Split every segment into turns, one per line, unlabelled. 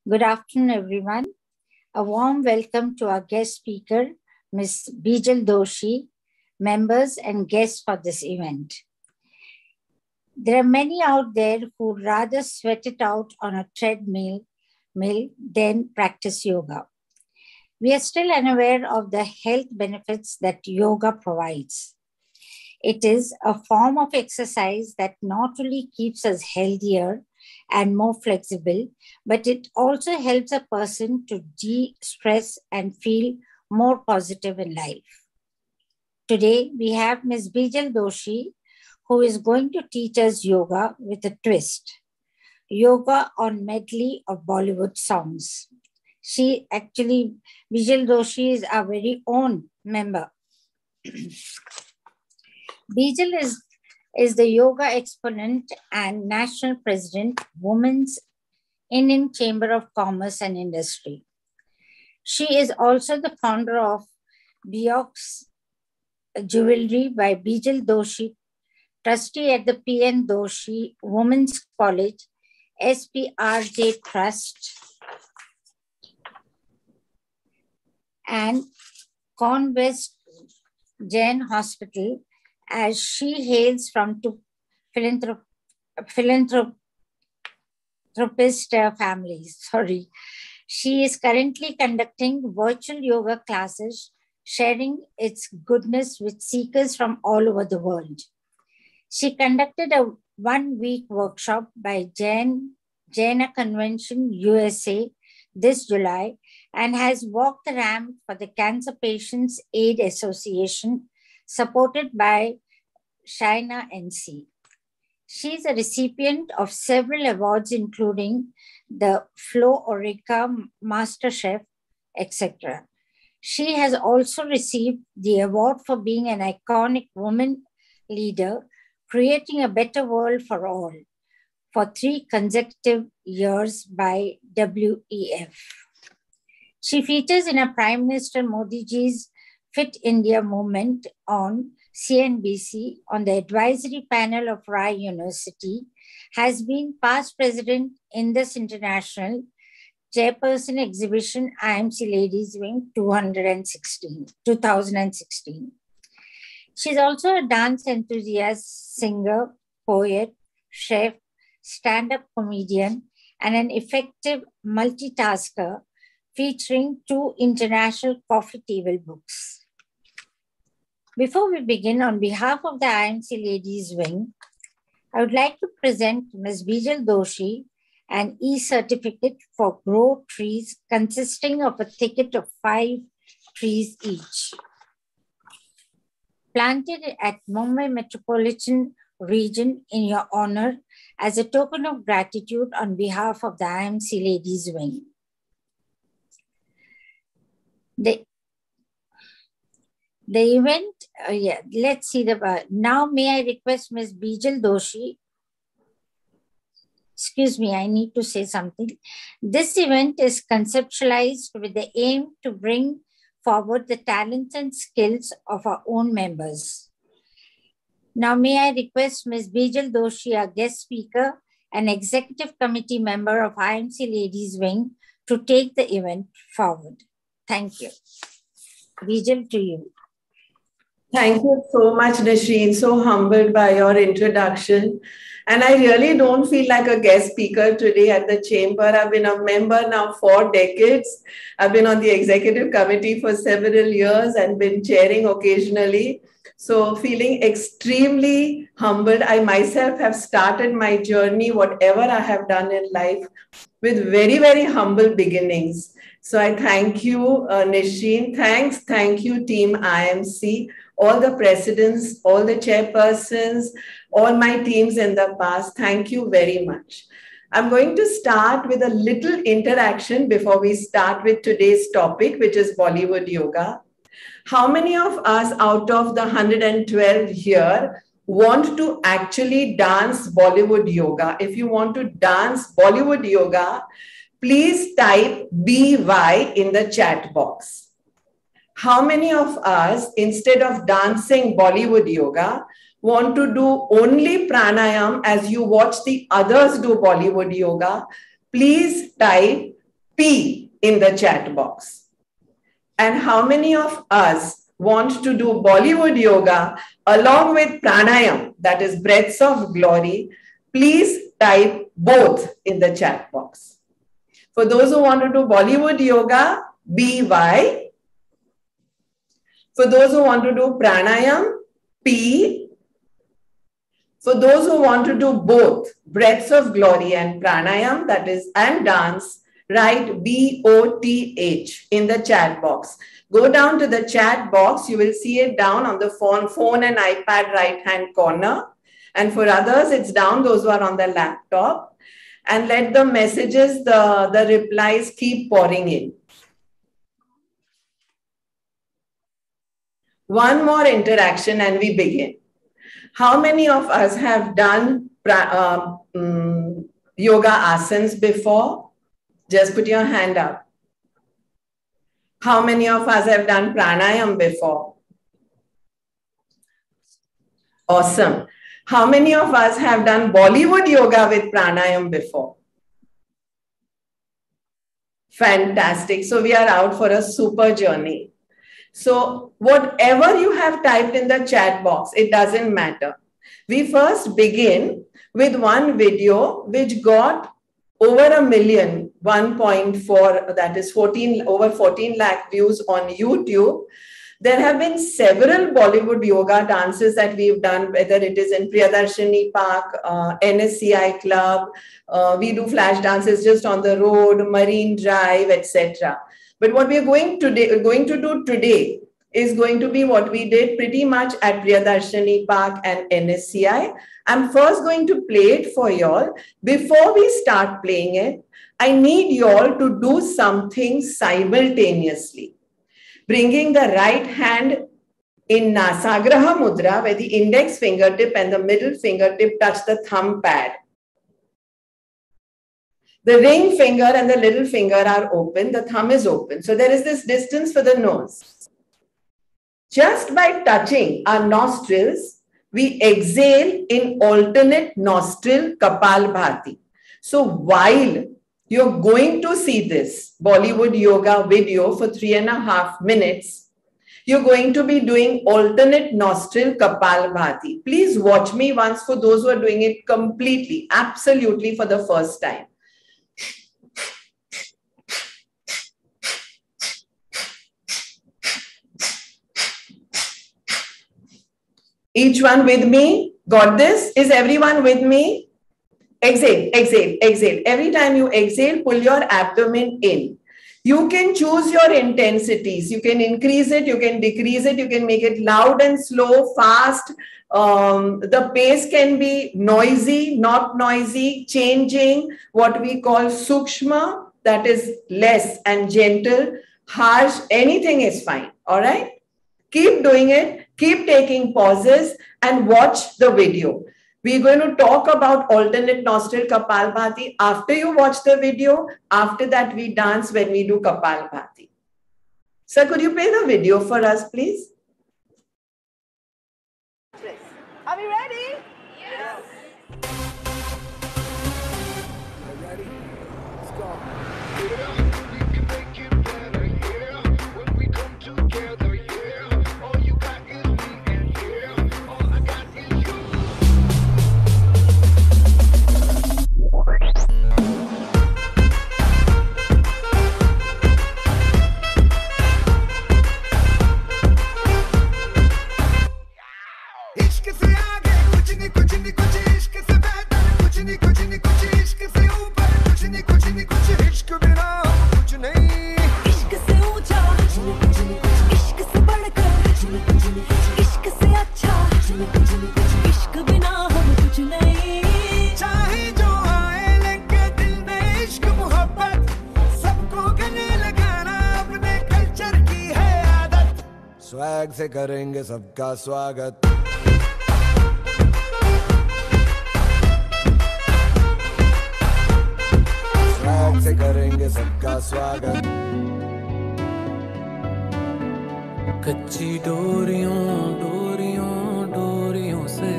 Good afternoon, everyone. A warm welcome to our guest speaker, Ms. Bijal Doshi, members and guests for this event. There are many out there who rather sweat it out on a treadmill than practice yoga. We are still unaware of the health benefits that yoga provides. It is a form of exercise that not only keeps us healthier and more flexible, but it also helps a person to de-stress and feel more positive in life. Today, we have Ms. Bijal Doshi, who is going to teach us yoga with a twist. Yoga on medley of Bollywood songs. Bijal Doshi is our very own member. Bijal is the yoga exponent and national president, Women's Indian Chamber of Commerce and Industry. She is also the founder of Biox Jewelry by Bijal Doshi, trustee at the P.N. Doshi Women's College, SPRJ Trust, and Cornwest Jain Hospital, as she hails from two philanthropist families. She is currently conducting virtual yoga classes, sharing its goodness with seekers from all over the world. She conducted a one-week workshop by Jaina Convention USA this July and has walked the ramp for the Cancer Patients Aid Association, supported by Shaina NC. She is a recipient of several awards, including the Flo Orica MasterChef, etc. She has also received the award for being an iconic woman leader, creating a better world for all, for 3 consecutive years by WEF. She features in a Prime Minister Modi ji's Fit India movement on CNBC on the advisory panel of Rai University, has been past president Indus International, chairperson exhibition IMC Ladies Wing 2016. She's also a dance enthusiast, singer, poet, chef, stand-up comedian, and an effective multitasker, featuring 2 international coffee table books. Before we begin, on behalf of the IMC Ladies Wing, I would like to present Ms. Bijal Doshi an e-certificate for Grow Trees consisting of a ticket of 5 trees each, planted at Mumbai Metropolitan Region in your honor as a token of gratitude on behalf of the IMC Ladies Wing. The event, let's see now may I request Ms. Bijal Doshi, excuse me, I need to say something. This event is conceptualized with the aim to bring forward the talents and skills of our own members. Now may I request Ms. Bijal Doshi, our guest speaker and executive committee member of IMC Ladies Wing, to take the event forward. Thank you. Bijal, to you.
Thank you so much, Nishreen. So humbled by your introduction. And I really don't feel like a guest speaker today at the chamber. I've been a member now 4 decades. I've been on the executive committee for several years and been chairing occasionally. So feeling extremely humbled. I myself have started my journey, whatever I have done in life, with very, very humble beginnings. So I thank you, Nishreen. Thank you, Team IMC, all the presidents, all the chairpersons, all my teams in the past. Thank you very much. I'm going to start with a little interaction before we start with today's topic, which is Bollywood yoga. How many of us out of the 112 here want to actually dance Bollywood yoga? If you want to dance Bollywood yoga, please type BY in the chat box. How many of us, instead of dancing Bollywood yoga, want to do only pranayam as you watch the others do Bollywood yoga? Please type P in the chat box. And how many of us want to do Bollywood yoga along with pranayam, that is breaths of glory? Please type both in the chat box. For those who want to do Bollywood yoga, BY. For those who want to do pranayam, P. For those who want to do both breaths of glory and pranayam, that is, and dance, write BOTH in the chat box. Go down to the chat box. You will see it down on the phone and iPad right-hand corner. And for others, it's down, those who are on the laptop. And let the messages, the replies keep pouring in. One more interaction and we begin. How many of us have done yoga asanas before? Just put your hand up. How many of us have done pranayam before? Awesome. How many of us have done Bollywood yoga with pranayam before? Fantastic. So we are out for a super journey. So whatever you have typed in the chat box, it doesn't matter. We first begin with one video which got over 1 million, 1.4, that is over 14 lakh views on YouTube. There have been several Bollywood yoga dances that we've done, whether it is in Priyadarshini Park, NSCI Club, we do flash dances just on the road, Marine Drive, etc. But what we are going to do today is going to be what we did pretty much at Priyadarshini Park and NSCI. I'm first going to play it for y'all. Before we start playing it, I need y'all to do something simultaneously. Bringing the right hand in Nasagraha Mudra, where the index fingertip and the middle fingertip touch the thumb pad. The ring finger and the little finger are open, the thumb is open. So there is this distance for the nose. Just by touching our nostrils, we exhale in alternate nostril Kapalbhati. So while you're going to see this Bollywood yoga video for 3.5 minutes, you're going to be doing alternate nostril Kapalbhati. Please watch me once for those who are doing it completely, absolutely for the first time. Each one with me? Got this? Is everyone with me? Exhale, exhale, exhale. Every time you exhale, pull your abdomen in. You can choose your intensities. You can increase it, you can decrease it, you can make it loud and slow, fast. The pace can be noisy, not noisy, changing, what we call sukshma, that is less and gentle, harsh, anything is fine. All right? Keep doing it. Keep taking pauses and watch the video. We're going to talk about alternate nostril Kapalbhati after you watch the video. After that, we dance when we do Kapalbhati. Sir, could you play the video for us, please?
Are we ready? Yes.
Are you ready? Let's go. Swag से करेंगे सबका स्वागत swag से करेंगे सबका स्वागत कच्ची डोरियों डोरियों डोरियों से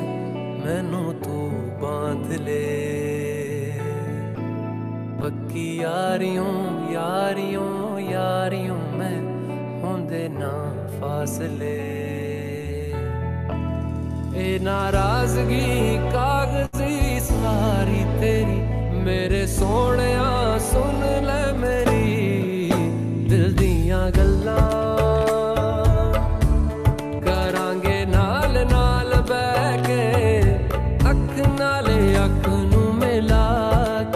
मैनू तू बांध ले
पक्की यारियों यारियों यारियों में होंदे ना फासले ए नाराजगी कागजी सारी तेरी मेरे सोहणिया सुन ले मेरी दिल दियां गल्लां करांगे नाल नाल बैठ के अख नाले अख नूं मिला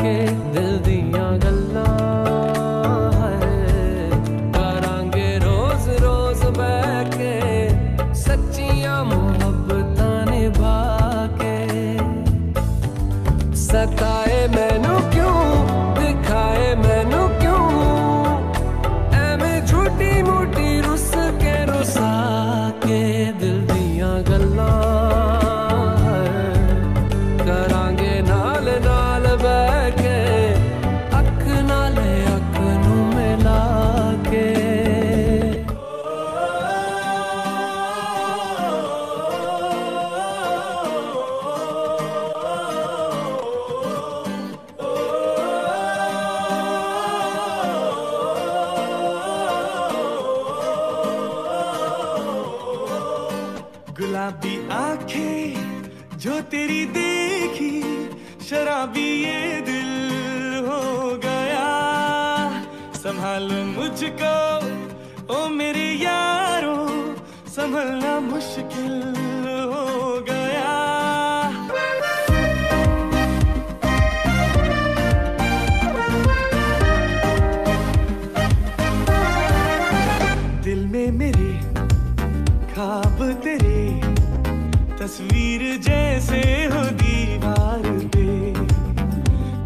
के दिल दियां गल्लां करांगे रोज रोज बैठ के सच्चियां मुहब्बतां निभा के सताए मैनू क्यों दिखाए मैनू क्यों एवें झूठी मूठी रुस के रुसा के दिल दियां गल्लां करांगे नाल नाल बैठ के अख नाले अख नूं मिला के
गुलाबी आंखें जो तेरी देखी शराबी ये दिल हो गया संभालो मुझको ओ मेरे यारों संभलना मुश्किल हो गया दिल में मेरे ख्वाब तेरे तस्वीर जैसे हो दीवार पे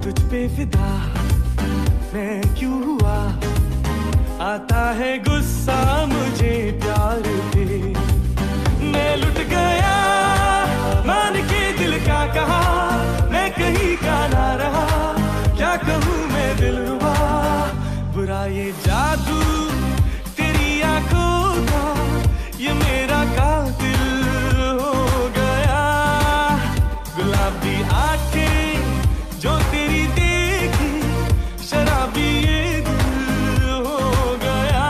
तुझ पे फिदा मैं क्यों हुआ आता है गुस्सा मुझे प्यार पे मैं लुट गया मान के दिल का कहा मैं कहीं का ना रहा क्या कहूँ मैं दिलरुबा बुरा ये जादू तेरी आंखों का ये मेरा कातिल हो गया गुलाबी आंखें जो तेरी देखी शराबी ये दिल हो गया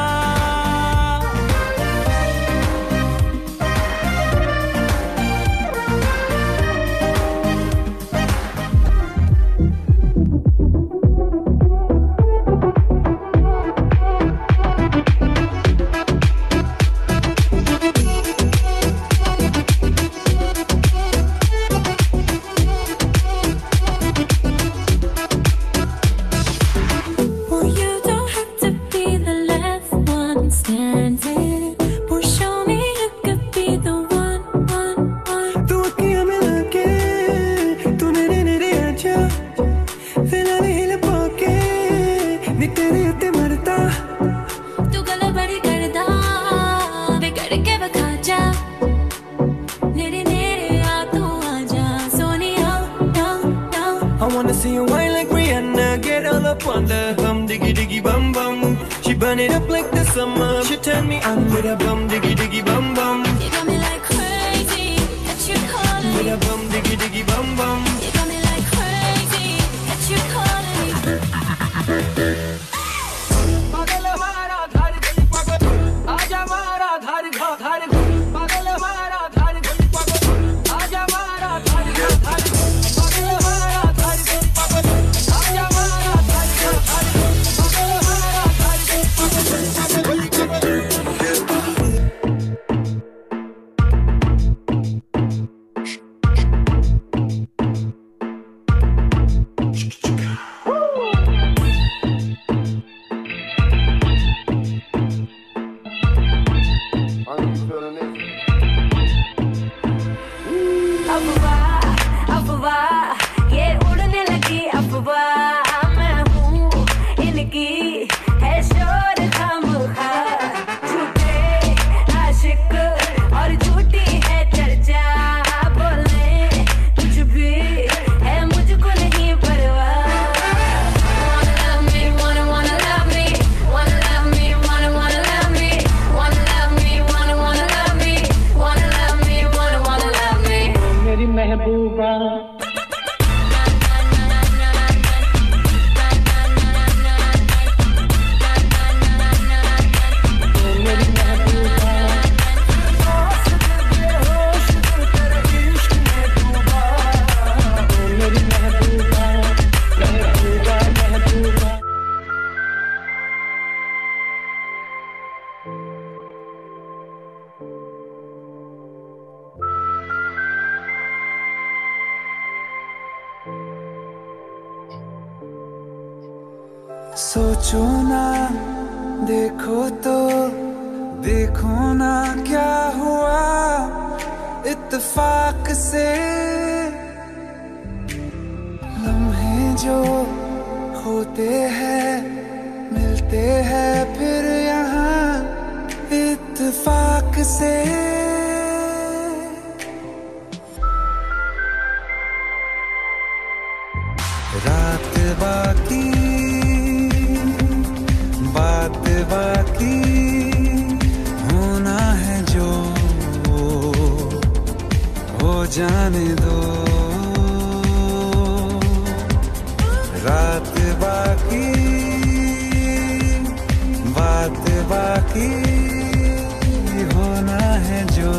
See you wine like Rihanna, get all up on the hum, diggy diggy bum bum. She burn it up like the summer. She turn me on with a bum, diggy diggy bum bum.
You got me like crazy, that you calling
With
me.
a bum, diggy diggy bum bum.
You got me like crazy, that you calling me.
पागल हमारा धार गली पागल आजा हमारा धार धार पागल हमारा धार गली पागल आजा हमारा धार धार पागल हमारा धार गली पागल आजा हमारा धार धार पागल हमारा धार गली पागल
सोचो ना देखो तो देखो ना क्या हुआ इत्तेफाक से लम्हे जो होते हैं मिलते हैं फिर यहाँ इत्तेफाक से रात बाकी बात बाकी होना है जो हो जाने दो रात बाकी बात बाकी होना है जो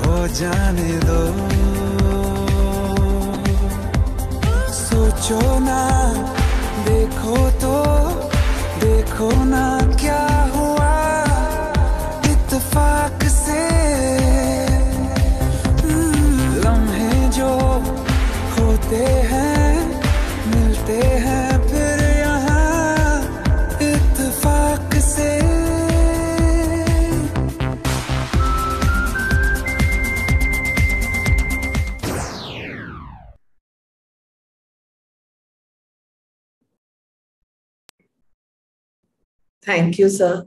हो जाने दो सोचो ना देखो तो देखो ना क्या हुआ इत्तेफाक से लम्हे जो होते हैं मिलते हैं फिर यहाँ इत्तेफाक से
Thank you, sir.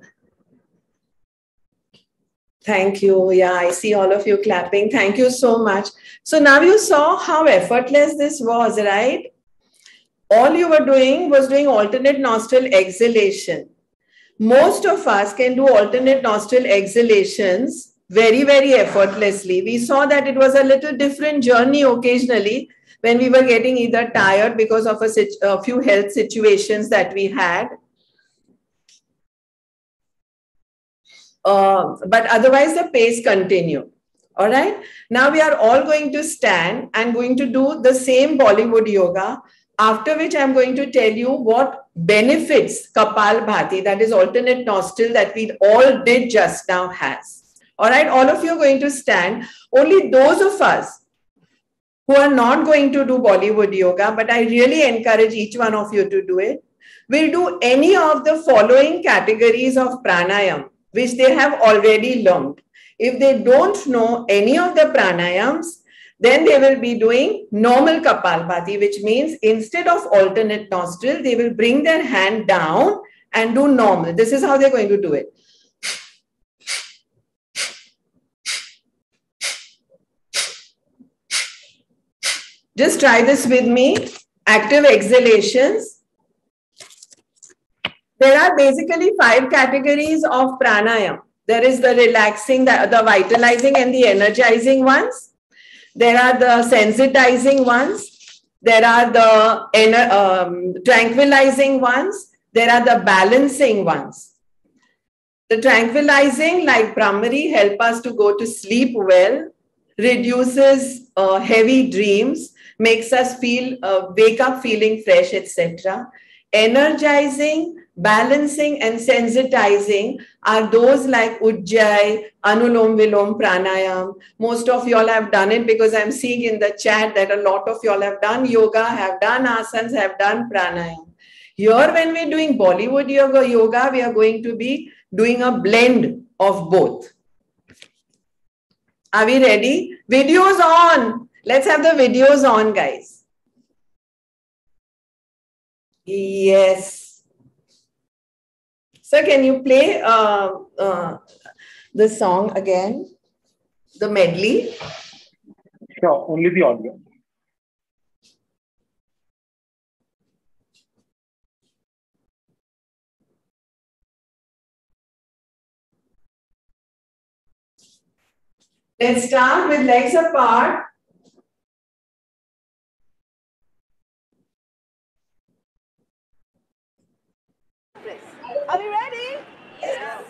Thank you. Yeah, I see all of you clapping. Thank you so much. So now you saw how effortless this was, right? All you were doing was doing alternate nostril exhalation. Most of us can do alternate nostril exhalations very, very effortlessly. We saw that it was a little different journey occasionally when we were getting either tired because of a few health situations that we had. But otherwise the pace continued. All right. Now we are all going to stand and going to do the same Bollywood yoga, after which I'm going to tell you what benefits Kapalbhati, that is alternate nostril that we all did just now, has. All right. All of you are going to stand. Only those of us who are not going to do Bollywood yoga, but I really encourage each one of you to do it, will do any of the following categories of pranayam, which they have already learned. If they don't know any of the pranayams, then they will be doing normal Kapalbhati, which means instead of alternate nostril, they will bring their hand down and do normal. This is how they're going to do it. Just try this with me. Active exhalations. There are basically 5 categories of pranayam. There is the relaxing, the vitalizing and the energizing ones. There are the sensitizing ones. There are the tranquilizing ones. There are the balancing ones. The tranquilizing, like Brahmari, help us to go to sleep well, reduces heavy dreams, makes us wake up feeling fresh, etc. Energizing, balancing and sensitizing are those like Ujjayi, Anulom Vilom Pranayam. Most of y'all have done it because I'm seeing in the chat that a lot of y'all have done yoga, have done asanas, have done pranayam. Here when we're doing Bollywood yoga, we are going to be doing a blend of both. Are we ready? Videos on. Let's have the videos on, guys. Yes. Sir, can you play the song again? The medley?
Sure, only the audio.
Let's start with legs apart.
Are we ready? Yes.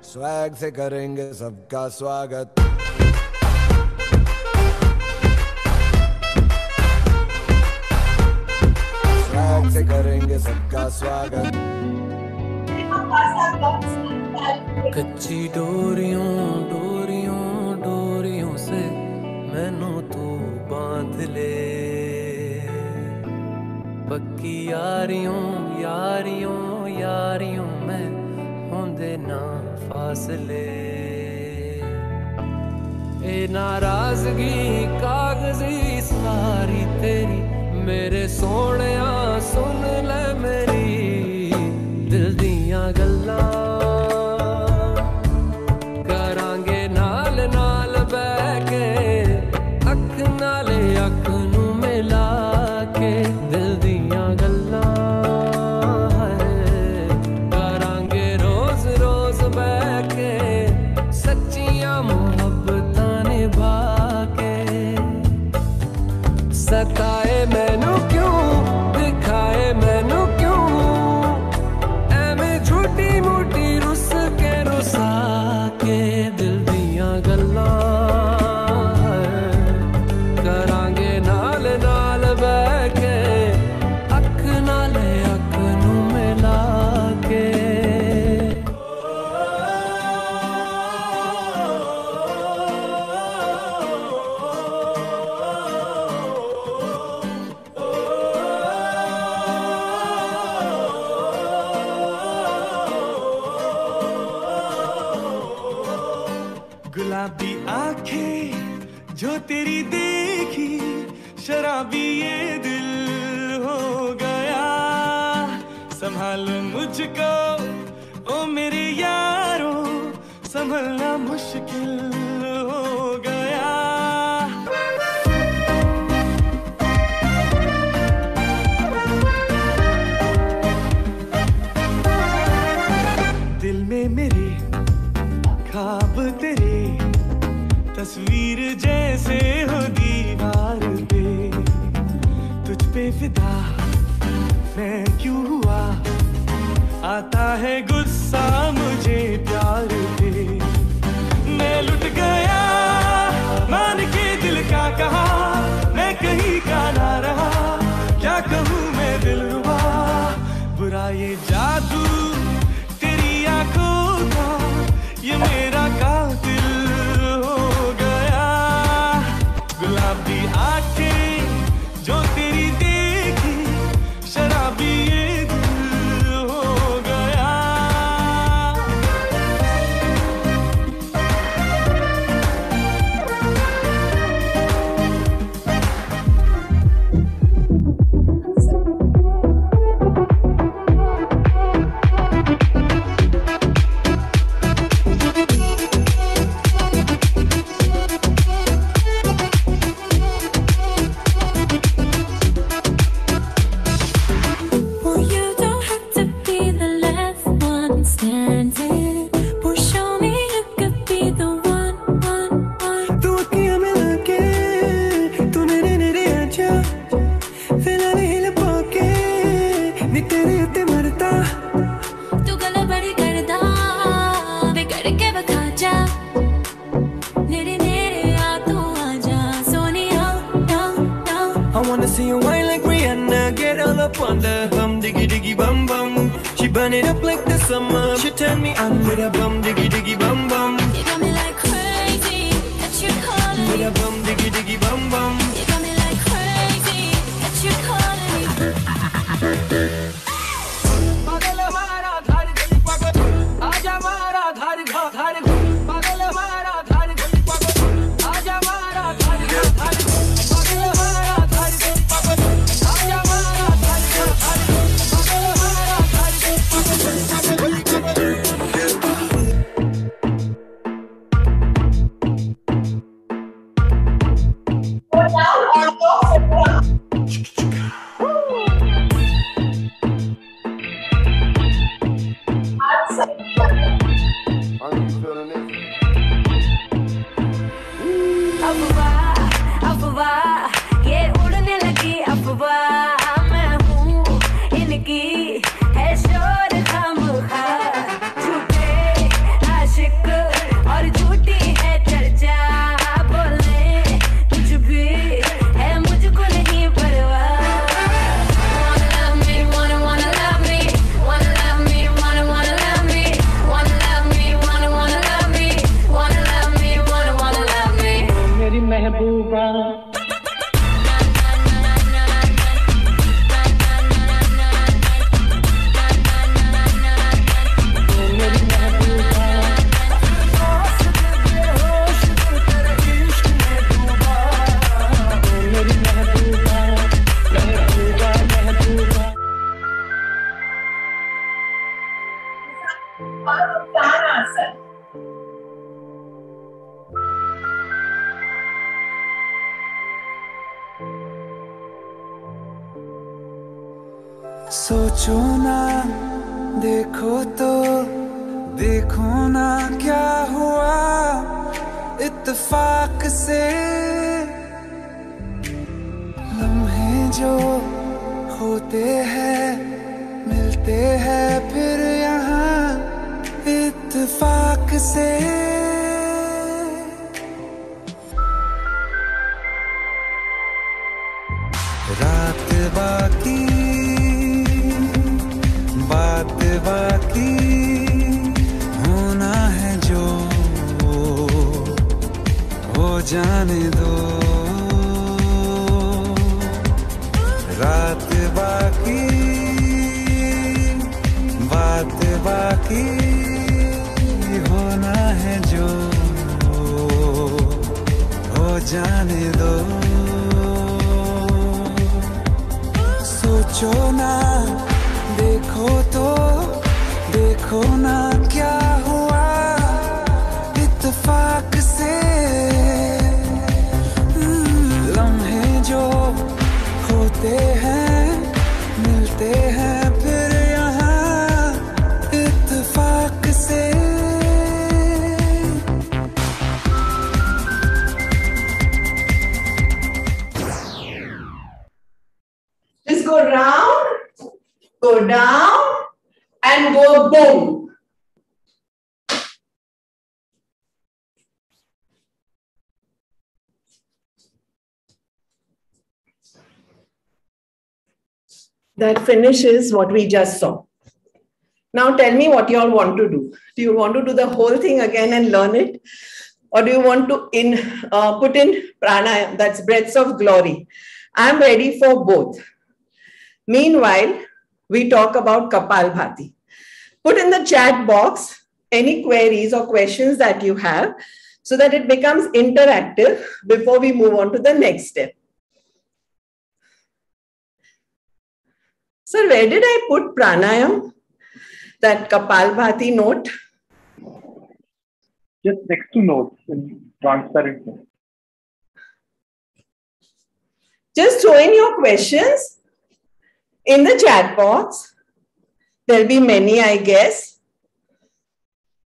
Swag से करेंगे सबका स्वागत। Swag से करेंगे सबका स्वागत।
कच्ची डोरियों डोरियों डोरियों से मैनू तू बांध ले, पक्की यारियों यारियों यारियों में होंदे ना फासले। ए नाराजगी कागजी सारी तेरी, मेरे सोहणिया सुन ले मेरी दिल दियां गल्लां। करांगे नाल नाल बैठ के अख नाले अख नू मिला के दिल दियां गल्लां। करांगे रोज रोज बैठ के सच्चियां मुहब्बतां निभा के। सताए मैनू क्यों दिखाए मैनू क्यों, एवें झूठी मूठी रुस के रुसा के दिल दियां गल्लां। करांगे नाल नाल बैठ के अख नाले अख नू मिला के।
गुलाबी आंखें जो तेरी देखी, शराबी ये दिल हो गया। संभालो मुझको ओ मेरे यारो, संभलना मुश्किल हो गया। दिल में मेरे ख्वाब तेरे, तस्वीर जैसे हो दीवार पे। तुझ पे फिदा मैं क्यों हुआ, आता है गुस्सा मुझे प्यार पे। मैं लुट गया मान के दिल का कहा, मैं कहीं का ना रहा। क्या कहूँ मैं दिलरुबा, बुरा ये जादू तेरी आंखों का, ये मेरा कातिल हो गया। गुलाबी आंखें जो तेरी देखी, शराबी ये दिल हो गया।
I wanna see you whine like Rihanna, get all up on the bum diggy diggy bum bum. She burn it up like the summer. She turn me on with a bum diggy diggy bum bum.
You got me like crazy that you're calling
With
me.
a bum diggy diggy bum bum.
You got me like crazy that you're calling me.
पागल हमारा धार गली पागल, आजा हमारा धार घा धार घा। पागल हमारा धार गली पागल, आजा हमारा धार घा धार घा। पागल हमारा धार गली पागल, आजा हमारा धार घा धार घा। पागल हमारा धार गली पागल, पागल पागल।
or Uttanasana?
सोचो ना देखो तो देखो ना क्या हुआ इत्तेफाक से लम्हे जो होते हैं मिलते हैं फिर यहाँ इत्तेफाक से रात बाकी बात बाकी होना है जो हो जाने दो रात बाकी बात बाकी होना है जो हो जाने दो सोचो ना देखो तो देखो ना क्या हुआ इत्तेफाक से लम्हे जो होते हैं मिलते हैं फिर यहाँ इत्तेफाक से
Just go round, go down, and go boom. That finishes what we just saw. Now tell me what you all want to do. Do you want to do the whole thing again and learn it? Or do you want to put in pranayama, that's breaths of glory? I'm ready for both. Meanwhile, we talk about Kapalbhati. Put in the chat box any queries or questions that you have so that it becomes interactive before we move on to the next step. Sir, where did I put pranayam? That Kapalbhati note?
Just next to notes in transparent notes.
Just throw in your questions in the chat box. There'll be many, I guess.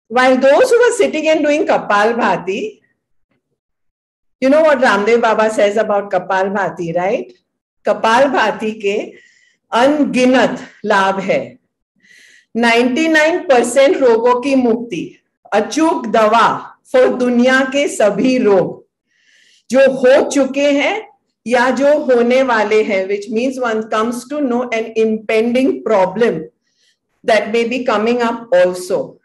While those who were sitting and doing Kapalbhati, you know what Ramdev Baba says about Kapalbhati, right? Kapalbhati ke अनगिनत लाभ है 99% रोगों की मुक्ति अचूक दवा for दुनिया के सभी रोग जो हो चुके हैं या जो होने वाले हैं which means one comes to know an impending problem that may be coming up also.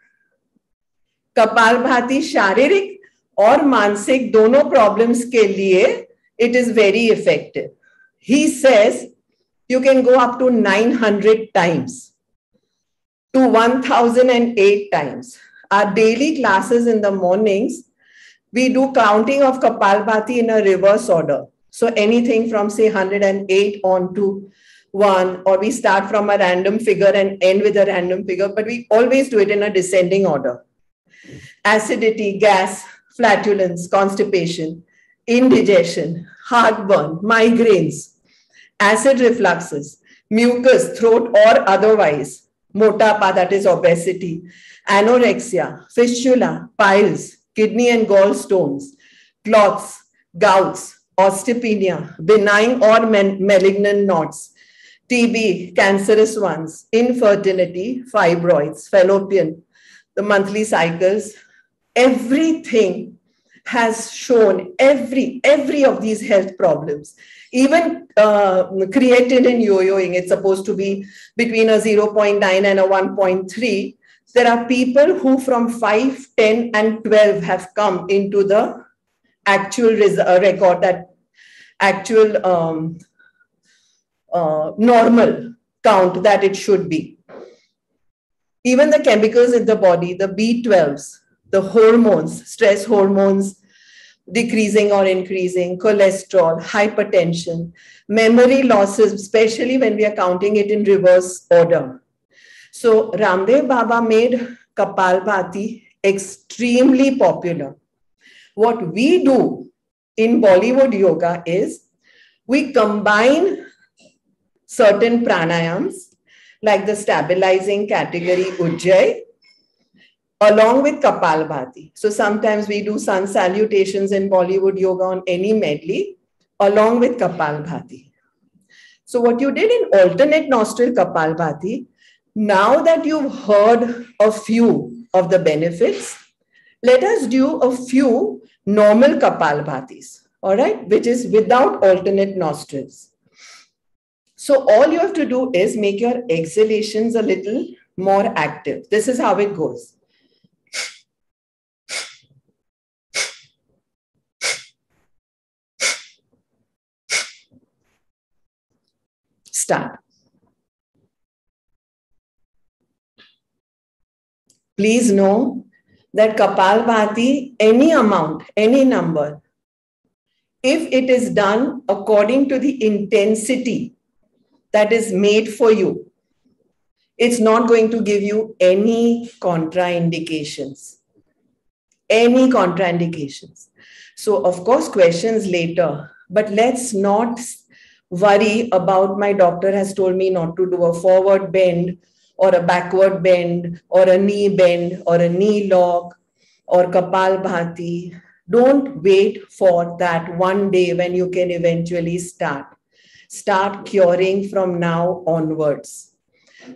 Kapalbhati शारीरिक और मानसिक दोनों प्रॉब्लम्स के लिए it is very effective. He says you can go up to 900 times to 1008 times. Our daily classes in the mornings, we do counting of Kapalbhati in a reverse order. So anything from say 108 on to 1, or we start from a random figure and end with a random figure, but we always do it in a descending order. Acidity, gas, flatulence, constipation, indigestion, heartburn, migraines, acid refluxes, mucus, throat or otherwise, motapa, that is obesity, anorexia, fistula, piles, kidney and gallstones, clots, gouts, osteopenia, benign or malignant knots, TB, cancerous ones, infertility, fibroids, fallopian, the monthly cycles, everything has shown every of these health problems. Even creatinine yo-yoing, it's supposed to be between a 0.9 and a 1.3. There are people who from 5, 10 and 12 have come into the actual record, that actual normal count that it should be. Even the chemicals in the body, the B12s, the hormones, stress hormones, decreasing or increasing, cholesterol, hypertension, memory losses, especially when we are counting it in reverse order. So Ramdev Baba made Kapalbhati extremely popular. What we do in Bollywood yoga is we combine certain pranayams like the stabilizing category Ujjayi along with Kapalbhati. So sometimes we do sun salutations in Bollywood yoga on any medley along with Kapalbhati. So what you did in alternate nostril Kapalbhati, now that you've heard a few of the benefits, let us do a few normal Kapalbhatis, all right, which is without alternate nostrils. So all you have to do is make your exhalations a little more active. This is how it goes. Start. Please know that Kapalbhati, any amount, any number, if it is done according to the intensity that is made for you, it's not going to give you any contraindications. Any contraindications. So, of course, questions later, but let's not worry about my doctor has told me not to do a forward bend or a backward bend or a knee bend or a knee lock or Kapalbhati. Don't wait for that one day when you can eventually start. Start curing from now onwards.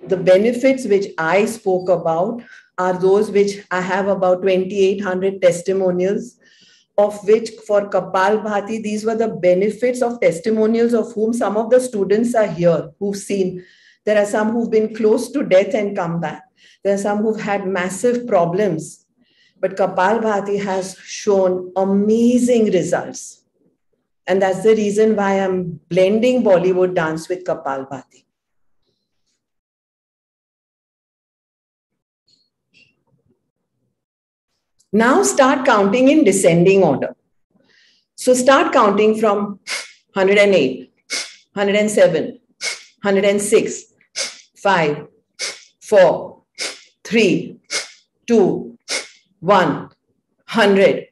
The benefits which I spoke about are those which I have about 2,800 testimonials, of which for Kapalbhati, these were the benefits of testimonials of whom some of the students are here who've seen. There are some who've been close to death and come back. There are some who've had massive problems. But Kapalbhati has shown amazing results. And that's the reason why I'm blending Bollywood dance with Kapalbhati. Now start counting in descending order. So start counting from 108, 107, 106, 5, 4, 3, 2, 1, 100,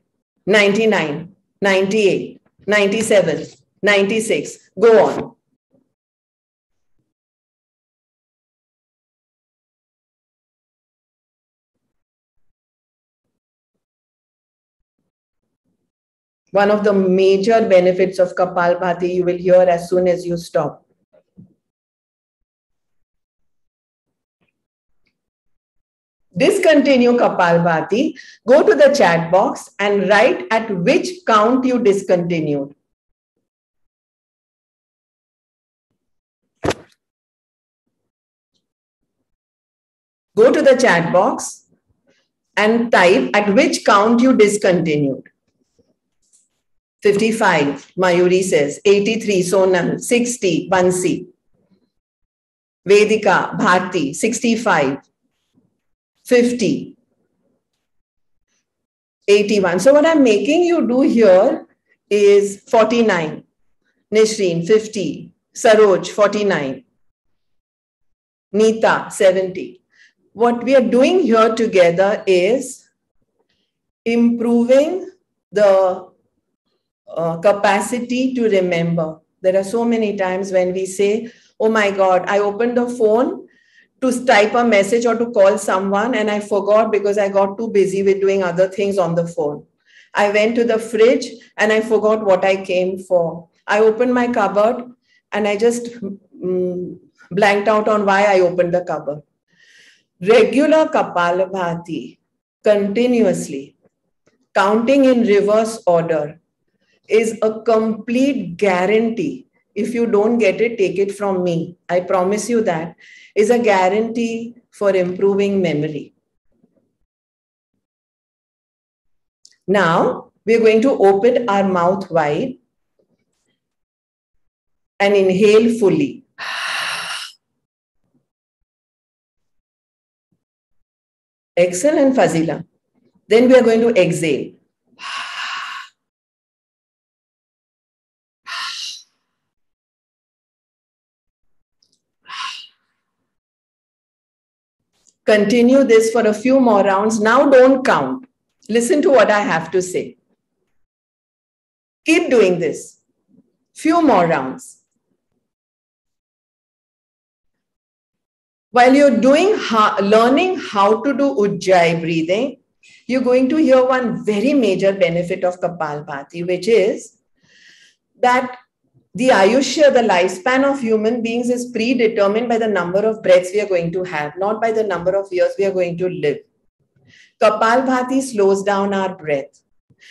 99, 98, 97, 96. Go on. One of the major benefits of Kapalbhati you will hear as soon as you stop. Discontinue Kapalbhati. Go to the chat box and write at which count you discontinued. Go to the chat box and type at which count you discontinued. 55, Mayuri says. 83, Sonal. 60, Bansi. Vedika, Bharti. 65. 50. 81. So what I'm making you do here is 49. Nishreen, 50. Saroj, 49. Neeta, 70. What we are doing here together is improving the capacity to remember. There are so many times when we say, oh my God, I opened the phone to type a message or to call someone and I forgot because I got too busy with doing other things on the phone. I went to the fridge and I forgot what I came for. I opened my cupboard and I just blanked out on why I opened the cupboard. Regular Kapalabhati, continuously, counting in reverse order, is a complete guarantee. If you don't get it, take it from me. I promise you that is a guarantee for improving memory. Now, we're going to open our mouth wide and inhale fully. Excellent, Fazila. Then we are going to exhale. Continue this for a few more rounds. Now don't count. Listen to what I have to say. Keep doing this. Few more rounds. While you're learning how to do Ujjayi breathing, you're going to hear one very major benefit of Kapalbhati, which is that the Ayushya, the lifespan of human beings, is predetermined by the number of breaths we are going to have, not by the number of years we are going to live. Kapalbhati slows down our breath.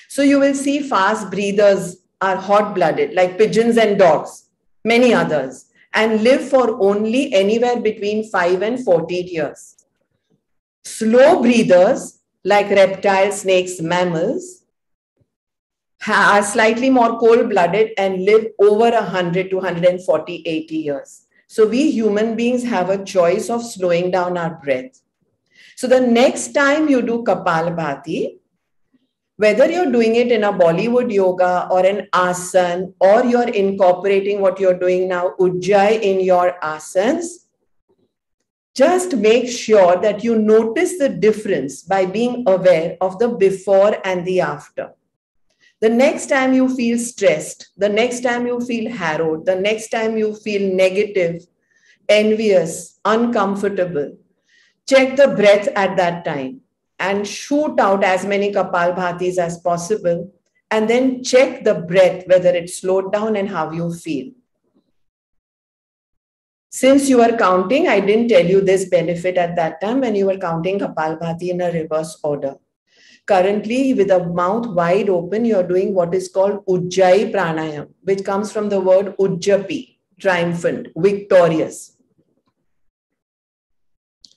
So you will see fast breathers are hot-blooded, like pigeons and dogs, many others, and live for only anywhere between 5 and 14 years. Slow breathers, like reptiles, snakes, mammals, are slightly more cold-blooded and live over 100 to 140, 80 years. So we human beings have a choice of slowing down our breath. So the next time you do Kapalbhati, whether you're doing it in a Bollywood yoga or an asana, or you're incorporating what you're doing now, Ujjayi, in your asanas, just make sure that you notice the difference by being aware of the before and the after. The next time you feel stressed, the next time you feel harrowed, the next time you feel negative, envious, uncomfortable, check the breath at that time and shoot out as many Kapalbhatis as possible, and then check the breath, whether it's slowed down and how you feel. Since you are counting, I didn't tell you this benefit at that time when you were counting Kapalbhati in a reverse order. Currently, with a mouth wide open, you're doing what is called Ujjayi Pranayam, which comes from the word Ujjapi, triumphant, victorious.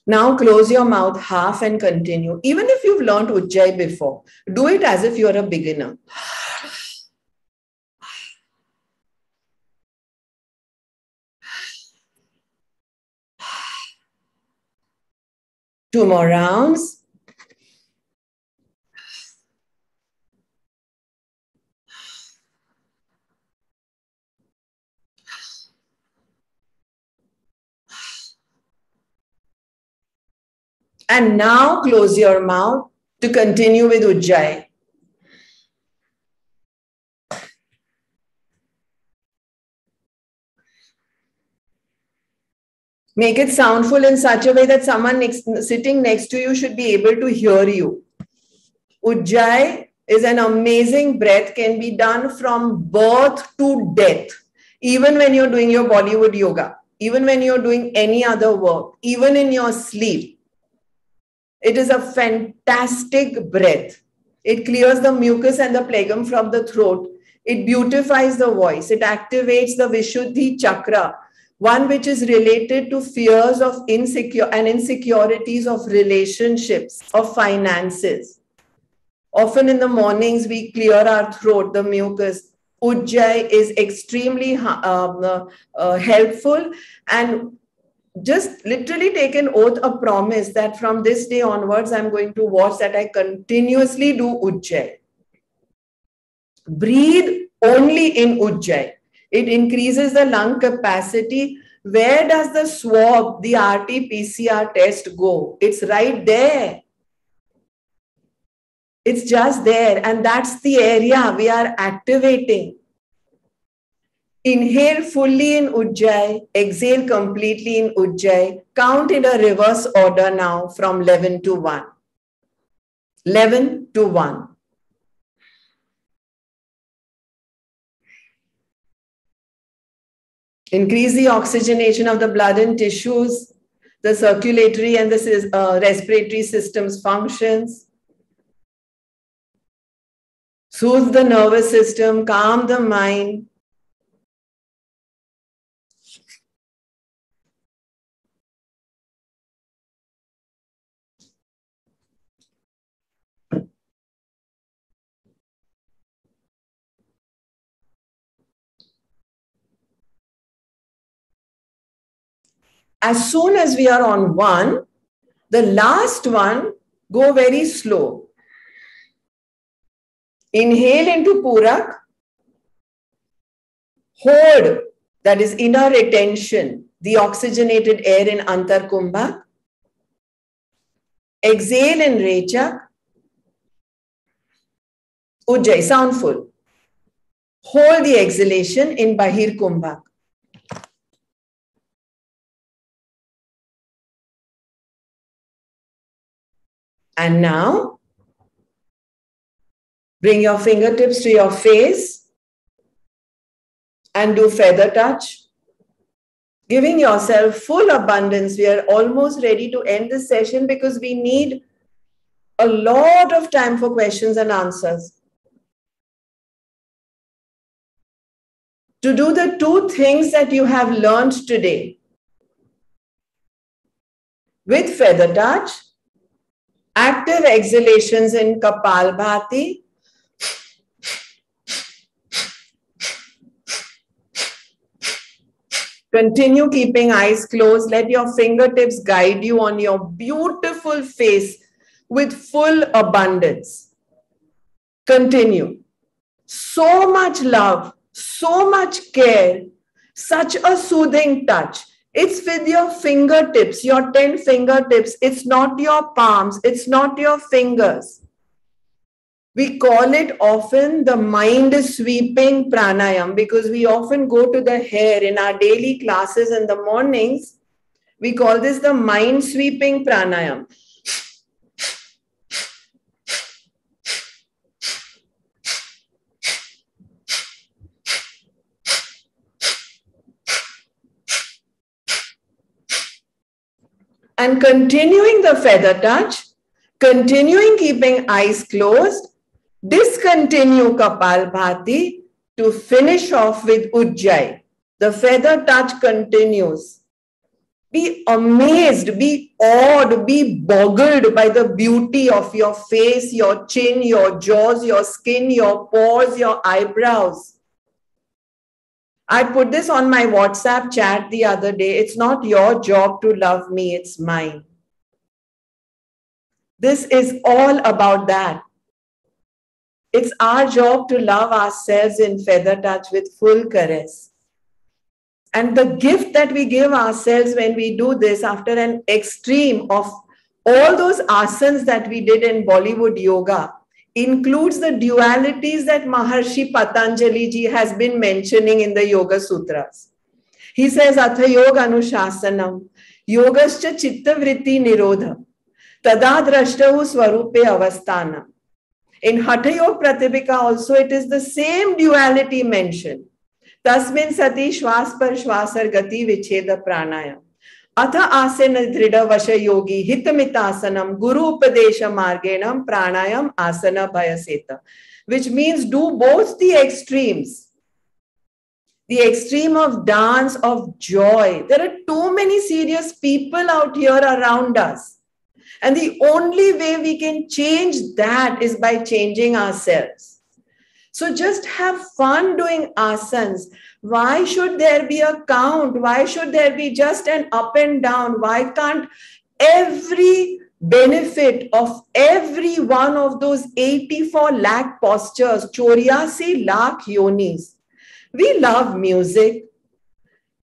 Now close your mouth half and continue. Even if you've learned Ujjayi before, do it as if you're a beginner. Two more rounds. And now close your mouth to continue with Ujjayi. Make it soundful in such a way that someone sitting next to you should be able to hear you. Ujjayi is an amazing breath, can be done from birth to death. Even when you're doing your Bollywood yoga, even when you're doing any other work, even in your sleep. It is a fantastic breath. It clears the mucus and the phlegm from the throat. It beautifies the voice. It activates the Vishuddhi chakra, one which is related to fears of insecurities of relationships, of finances. Often in the mornings, we clear our throat, the mucus. Ujjayi is extremely helpful, and just literally take an oath, a promise that from this day onwards, I'm going to watch that I continuously do Ujjayi. Breathe only in Ujjayi. It increases the lung capacity. Where does the swab, the RT-PCR test go? It's right there. It's just there. And that's the area we are activating. Inhale fully in Ujjayi, exhale completely in Ujjayi. Count in a reverse order now from 11 to 1. 11 to 1. Increase the oxygenation of the blood and tissues, the circulatory and the respiratory system's functions. Soothe the nervous system, calm the mind. As soon as we are on 1, the last one, go very slow. Inhale into Purak. Hold, that is inner retention, the oxygenated air in Antarkumbha. Exhale in Rechak. Ujjayi, sound full. Hold the exhalation in Bahir Kumbhak. And now, bring your fingertips to your face and do feather touch. Giving yourself full abundance. We are almost ready to end this session because we need a lot of time for questions and answers. To do the two things that you have learned today. With feather touch, active exhalations in Kapalbhati, continue keeping eyes closed. Let your fingertips guide you on your beautiful face with full abundance. Continue. So much love, so much care, such a soothing touch. It's with your fingertips, your 10 fingertips. It's not your palms. It's not your fingers. We call it often the mind sweeping pranayam because we often go to the hair in our daily classes in the mornings. We call this the mind sweeping pranayam. And continuing the feather touch, continuing keeping eyes closed, discontinue Kapalbhati to finish off with Ujjayi. The feather touch continues. Be amazed, be awed, be boggled by the beauty of your face, your chin, your jaws, your skin, your pores, your eyebrows. I put this on my WhatsApp chat the other day. It's not your job to love me, it's mine. This is all about that. It's our job to love ourselves in feather touch with full caress. And the gift that we give ourselves when we do this after an extreme of all those asanas that we did in Bollywood yoga includes the dualities that Maharshi Patanjali ji has been mentioning in the Yoga Sutras. He says, Atha Yoga Anushasanam, Yogascha Chitta Vritti Nirodha, Tada Drashtahu Swarupe Avasthanam. In Hatha Yoga Pratipika also, it is the same duality mentioned. Tasmin Sati Shwas Par Shwasar Gati Vicheda Pranayam. Atha asena dhrida vasha yogi hitamitasanam guru upadesha margenam pranayam asana bhayaseta, which means do both the extremes. The extreme of dance, of joy. There are too many serious people out here around us. And the only way we can change that is by changing ourselves. So just have fun doing asanas. Why should there be a count? Why should there be just an up and down? Why can't every benefit of every one of those 84 lakh postures, 84 lakh yonis? We love music.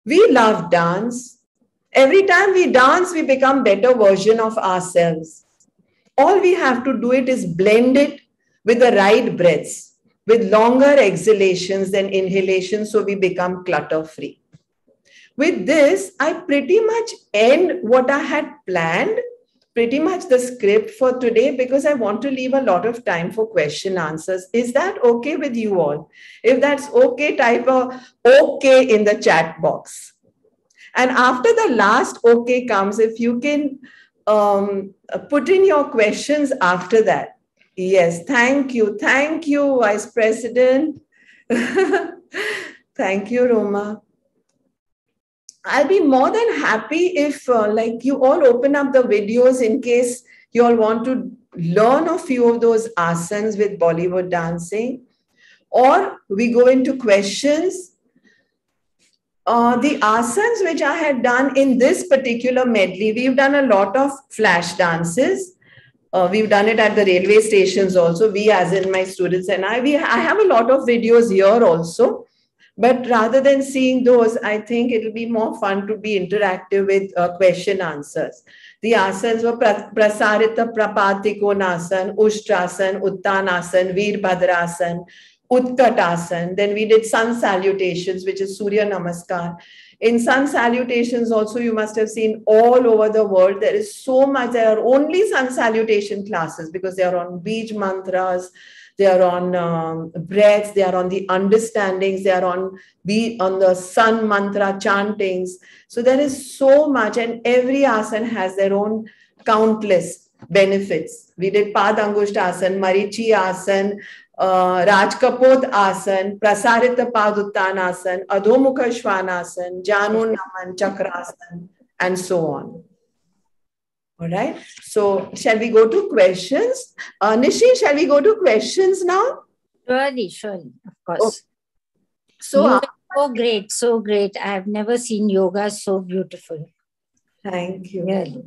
We love dance. Every time we dance, we become better version of ourselves. All we have to do it is blend it with the right breaths, with longer exhalations than inhalations, so we become clutter-free. With this, I pretty much end what I had planned, pretty much the script for today, because I want to leave a lot of time for question answers. Is that okay with you all? If that's okay, type a okay in the chat box. And after the last okay comes, if you can put in your questions after that. Yes, thank you. Thank you, Vice President. Thank you, Roma. I'll be more than happy if like you all open up the videos in case you all want to learn a few of those asanas with Bollywood dancing, or we go into questions. The asanas which I had done in this particular medley, we've done a lot of flash dances. We've done it at the railway stations also. We, as in my students and I have a lot of videos here also. But rather than seeing those, I think it'll be more fun to be interactive with question answers. The asanas were Prasarita Prapatikonasan, Ushtrasan, Uttanasan, Veerbhadrasan, Utkatasana. Then we did sun salutations, which is Surya Namaskar. In sun salutations also, you must have seen all over the world, there is so much. There are only sun salutation classes because they are on Bij mantras, they are on breaths, they are on the understandings, they are on the sun mantra chantings. So there is so much, and every asana has their own countless benefits. We did Padangushta Asana, Marichi Asana, Rajkapot Asana, Prasarita Paduttanasana, Adhomukha Shvanasana, Janu Naman Chakrasana, and so on. All right. So shall we go to questions? Nishi, shall we go to questions now?
Surely, of course.
So,
you are so great. I have never seen yoga so beautiful.
Thank you.
Really.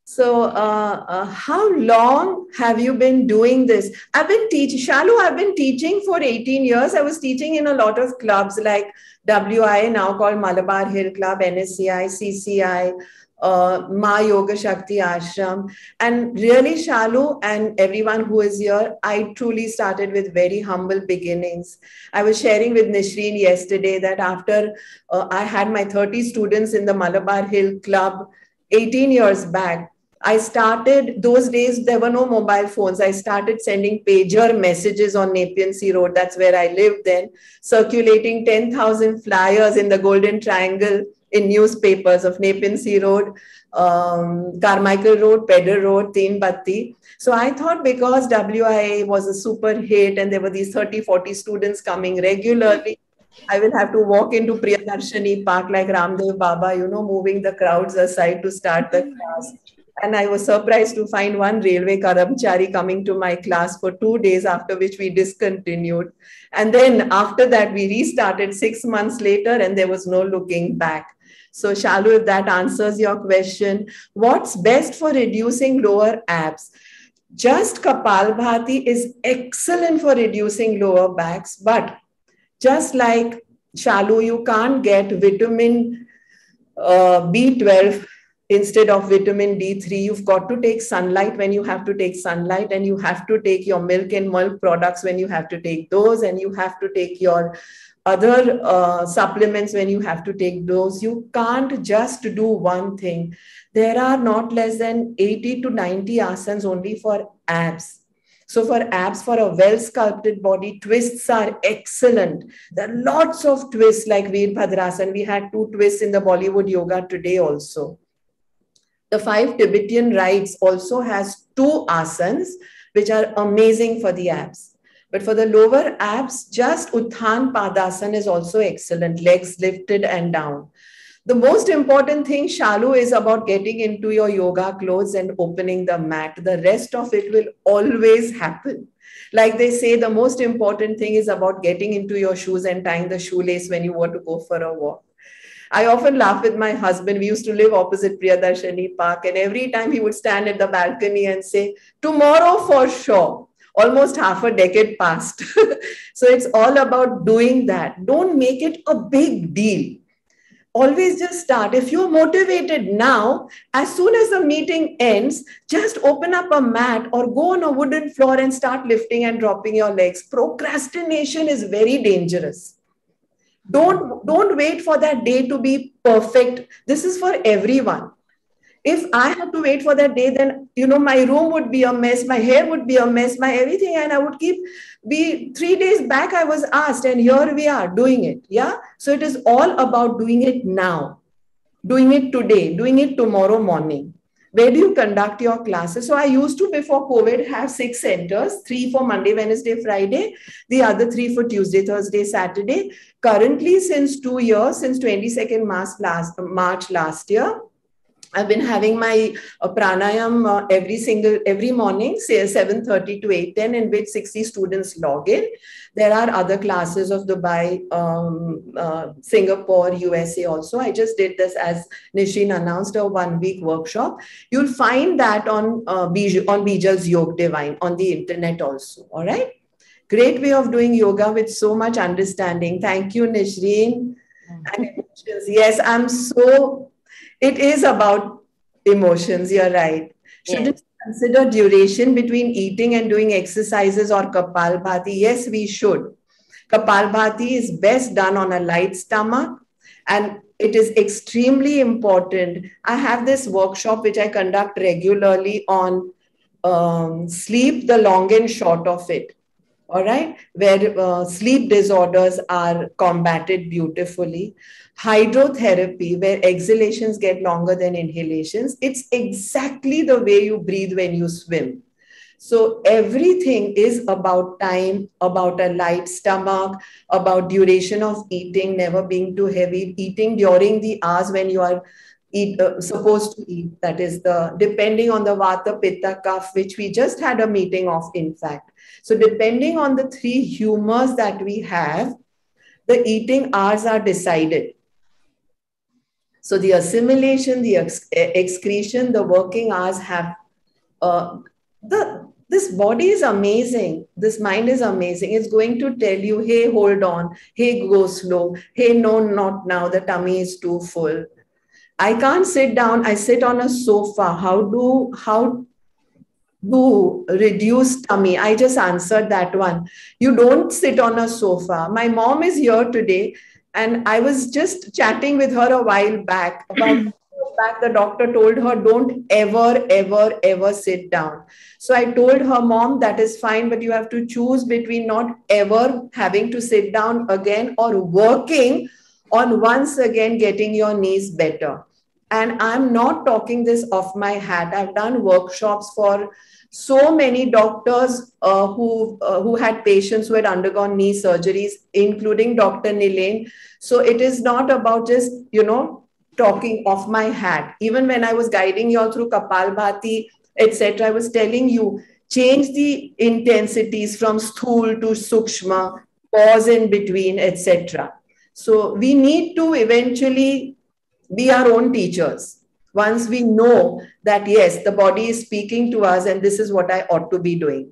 So, how long have you been doing this? I've been teaching, Shalu, I've been teaching for 18 years. I was teaching in a lot of clubs like WIA, now called Malabar Hill Club, NSCI, CCI, Ma Yoga Shakti Ashram. And really, Shalu and everyone who is here, I truly started with very humble beginnings. I was sharing with Nishreen yesterday that after I had my 30 students in the Malabar Hill Club 18 years back, I started, those days, there were no mobile phones. I started sending pager messages on Nepean Sea Road. That's where I lived then, circulating 10,000 flyers in the Golden Triangle in newspapers of Nepean Sea Road, Carmichael Road, Pedder Road, Teen Batti. So I thought because WIA was a super hit and there were these 30, 40 students coming regularly, I will have to walk into Priyadarshini Park like Ramdev Baba, moving the crowds aside to start the class. And I was surprised to find one railway karamchari coming to my class for 2 days, after which we discontinued. And then after that, we restarted 6 months later and there was no looking back. So Shalu, if that answers your question, what's best for reducing lower abs? Just Kapalbhati is excellent for reducing lower backs, but just like Shalu, you can't get vitamin B12 instead of vitamin D3. You've got to take sunlight when you have to take sunlight, and you have to take your milk and milk products when you have to take those, and you have to take your other supplements when you have to take those. You can't just do one thing. There are not less than 80 to 90 asanas only for abs. So for abs, for a well-sculpted body, twists are excellent. There are lots of twists like Veerbhadrasana. We had 2 twists in the Bollywood yoga today also. The 5 Tibetan rites also has 2 asanas, which are amazing for the abs. But for the lower abs, just Utthan Padasana is also excellent, legs lifted and down. The most important thing, Shalu, is about getting into your yoga clothes and opening the mat. The rest of it will always happen. Like they say, the most important thing is about getting into your shoes and tying the shoelace when you want to go for a walk. I often laugh with my husband. We used to live opposite Priyadarshini Park, and every time he would stand at the balcony and say, tomorrow for sure. Almost half a decade passed. So it's all about doing that. Don't make it a big deal. Always just start. If you're motivated now, as soon as the meeting ends, just open up a mat or go on a wooden floor and start lifting and dropping your legs. Procrastination is very dangerous. Don't wait for that day to be perfect. This is for everyone. If I had to wait for that day, then, my room would be a mess, my hair would be a mess, my everything, and I would 3 days back I was asked, and here we are doing it. Yeah. So it is all about doing it now, doing it today, doing it tomorrow morning. Where do you conduct your classes? So I used to, before COVID, have 6 centers, 3 for Monday, Wednesday, Friday, the other 3 for Tuesday, Thursday, Saturday. Currently, since 2 years, since 22nd March last year, I've been having my pranayam every morning, say 7:30 to 8:10, in which 60 students log in. There are other classes of Dubai, Singapore, USA also. I just did this, as Nishreen announced, a 1-week workshop. You'll find that on Bijal's Yoga Divine on the internet also. All right. Great way of doing yoga with so much understanding. Thank you, Nishreen. And emotions. Yes, it is about Emotions, you're right. Shouldn't
Yes.
we consider duration between eating and doing exercises or Kapalbhati? Yes, we should. Kapalbhati is best done on a light stomach, and it is extremely important. I have this workshop which I conduct regularly on sleep, the long and short of it. All right, where sleep disorders are combated beautifully. Hydrotherapy, where exhalations get longer than inhalations. It's exactly the way you breathe when you swim. So everything is about time, about a light stomach, about duration of eating, never being too heavy, eating during the hours when you are supposed to eat. That is the depending on the Vata, Pitta, Kapha, which we just had a meeting of, in fact. So depending on the three humors that we have, the eating hours are decided. So the assimilation, the excretion, the working hours have this body is amazing. This mind is amazing. It's going to tell you, hey, hold on. Hey, go slow. Hey, no, not now. The tummy is too full. I can't sit down. I sit on a sofa. How do reduce tummy? I just answered that one. You don't sit on a sofa. My mom is here today, and I was just chatting with her a while back. About back, the doctor told her, don't ever, ever, ever sit down. So I told her, Mom, that is fine, but you have to choose between not ever having to sit down again or working on once again getting your knees better. And I'm not talking this off my hat. I've done workshops for so many doctors who had patients who had undergone knee surgeries, including Dr. Nilen. So it is not about just, talking off my hat. Even when I was guiding you all through Kapalbhati, etc., I was telling you, change the intensities from sthul to sukshma, pause in between, etc. So we need to eventually be our own teachers. Once we know that, yes, the body is speaking to us and this is what I ought to be doing.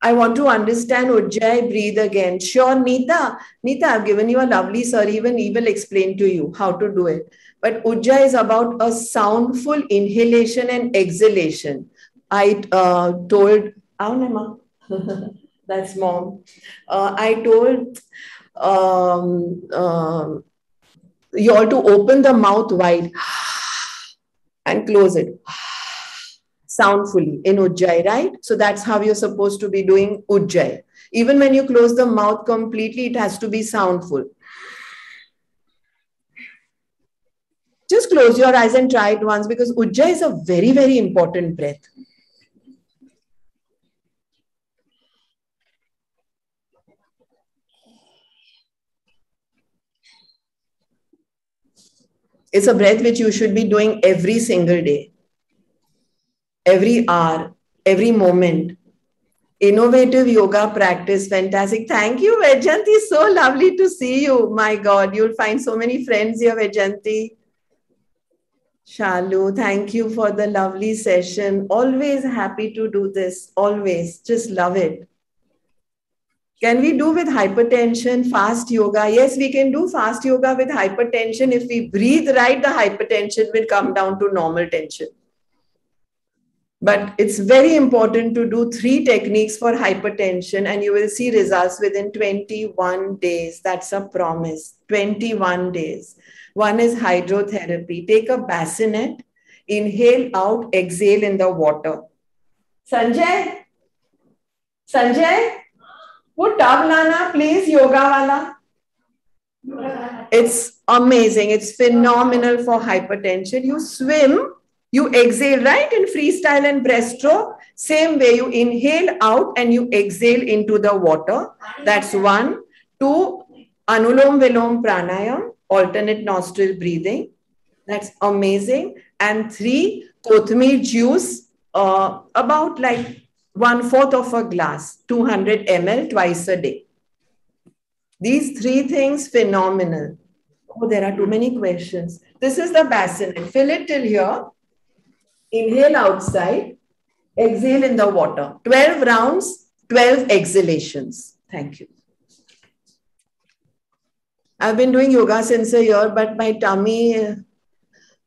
I want to understand Ujjayi, breathe again. Sure, Neeta, I've given you a lovely sir, even he will explain to you how to do it. But Ujjayi is about a soundful inhalation and exhalation. I told, that's mom. I told you all to open the mouth wide and close it soundfully in Ujjayi, right? So that's how you're supposed to be doing Ujjayi. Even when you close the mouth completely, it has to be soundful. Just close your eyes and try it once, because Ujjayi is a very, very important breath. It's a breath which you should be doing every single day, every hour, every moment. Innovative yoga practice, fantastic. Thank you, Vaijayanti. So lovely to see you. My God, you'll find so many friends here, Vaijayanti. Shalu, thank you for the lovely session. Always happy to do this. Always. Just love it. Can we do with hypertension, fast yoga? Yes, we can do fast yoga with hypertension. If we breathe right, the hypertension will come down to normal tension. But it's very important to do 3 techniques for hypertension, and you will see results within 21 days. That's a promise. 21 days. One is hydrotherapy. Take a bassinet, inhale out, exhale in the water. Sanjay? Would tub lana, please, yoga wala? It's amazing. It's phenomenal for hypertension. You swim, you exhale, right? In freestyle and breaststroke, same way you inhale out and you exhale into the water. That's 1. 2, Anulom Vilom Pranayam, alternate nostril breathing. That's amazing. And 3, Kothmir juice, about like 1/4 of a glass, 200 ml twice a day. These 3 things, phenomenal. Oh, there are too many questions. This is the bassinet. Fill it till here. Inhale outside. Exhale in the water. 12 rounds, 12 exhalations. Thank you. I've been doing yoga since a year, but my tummy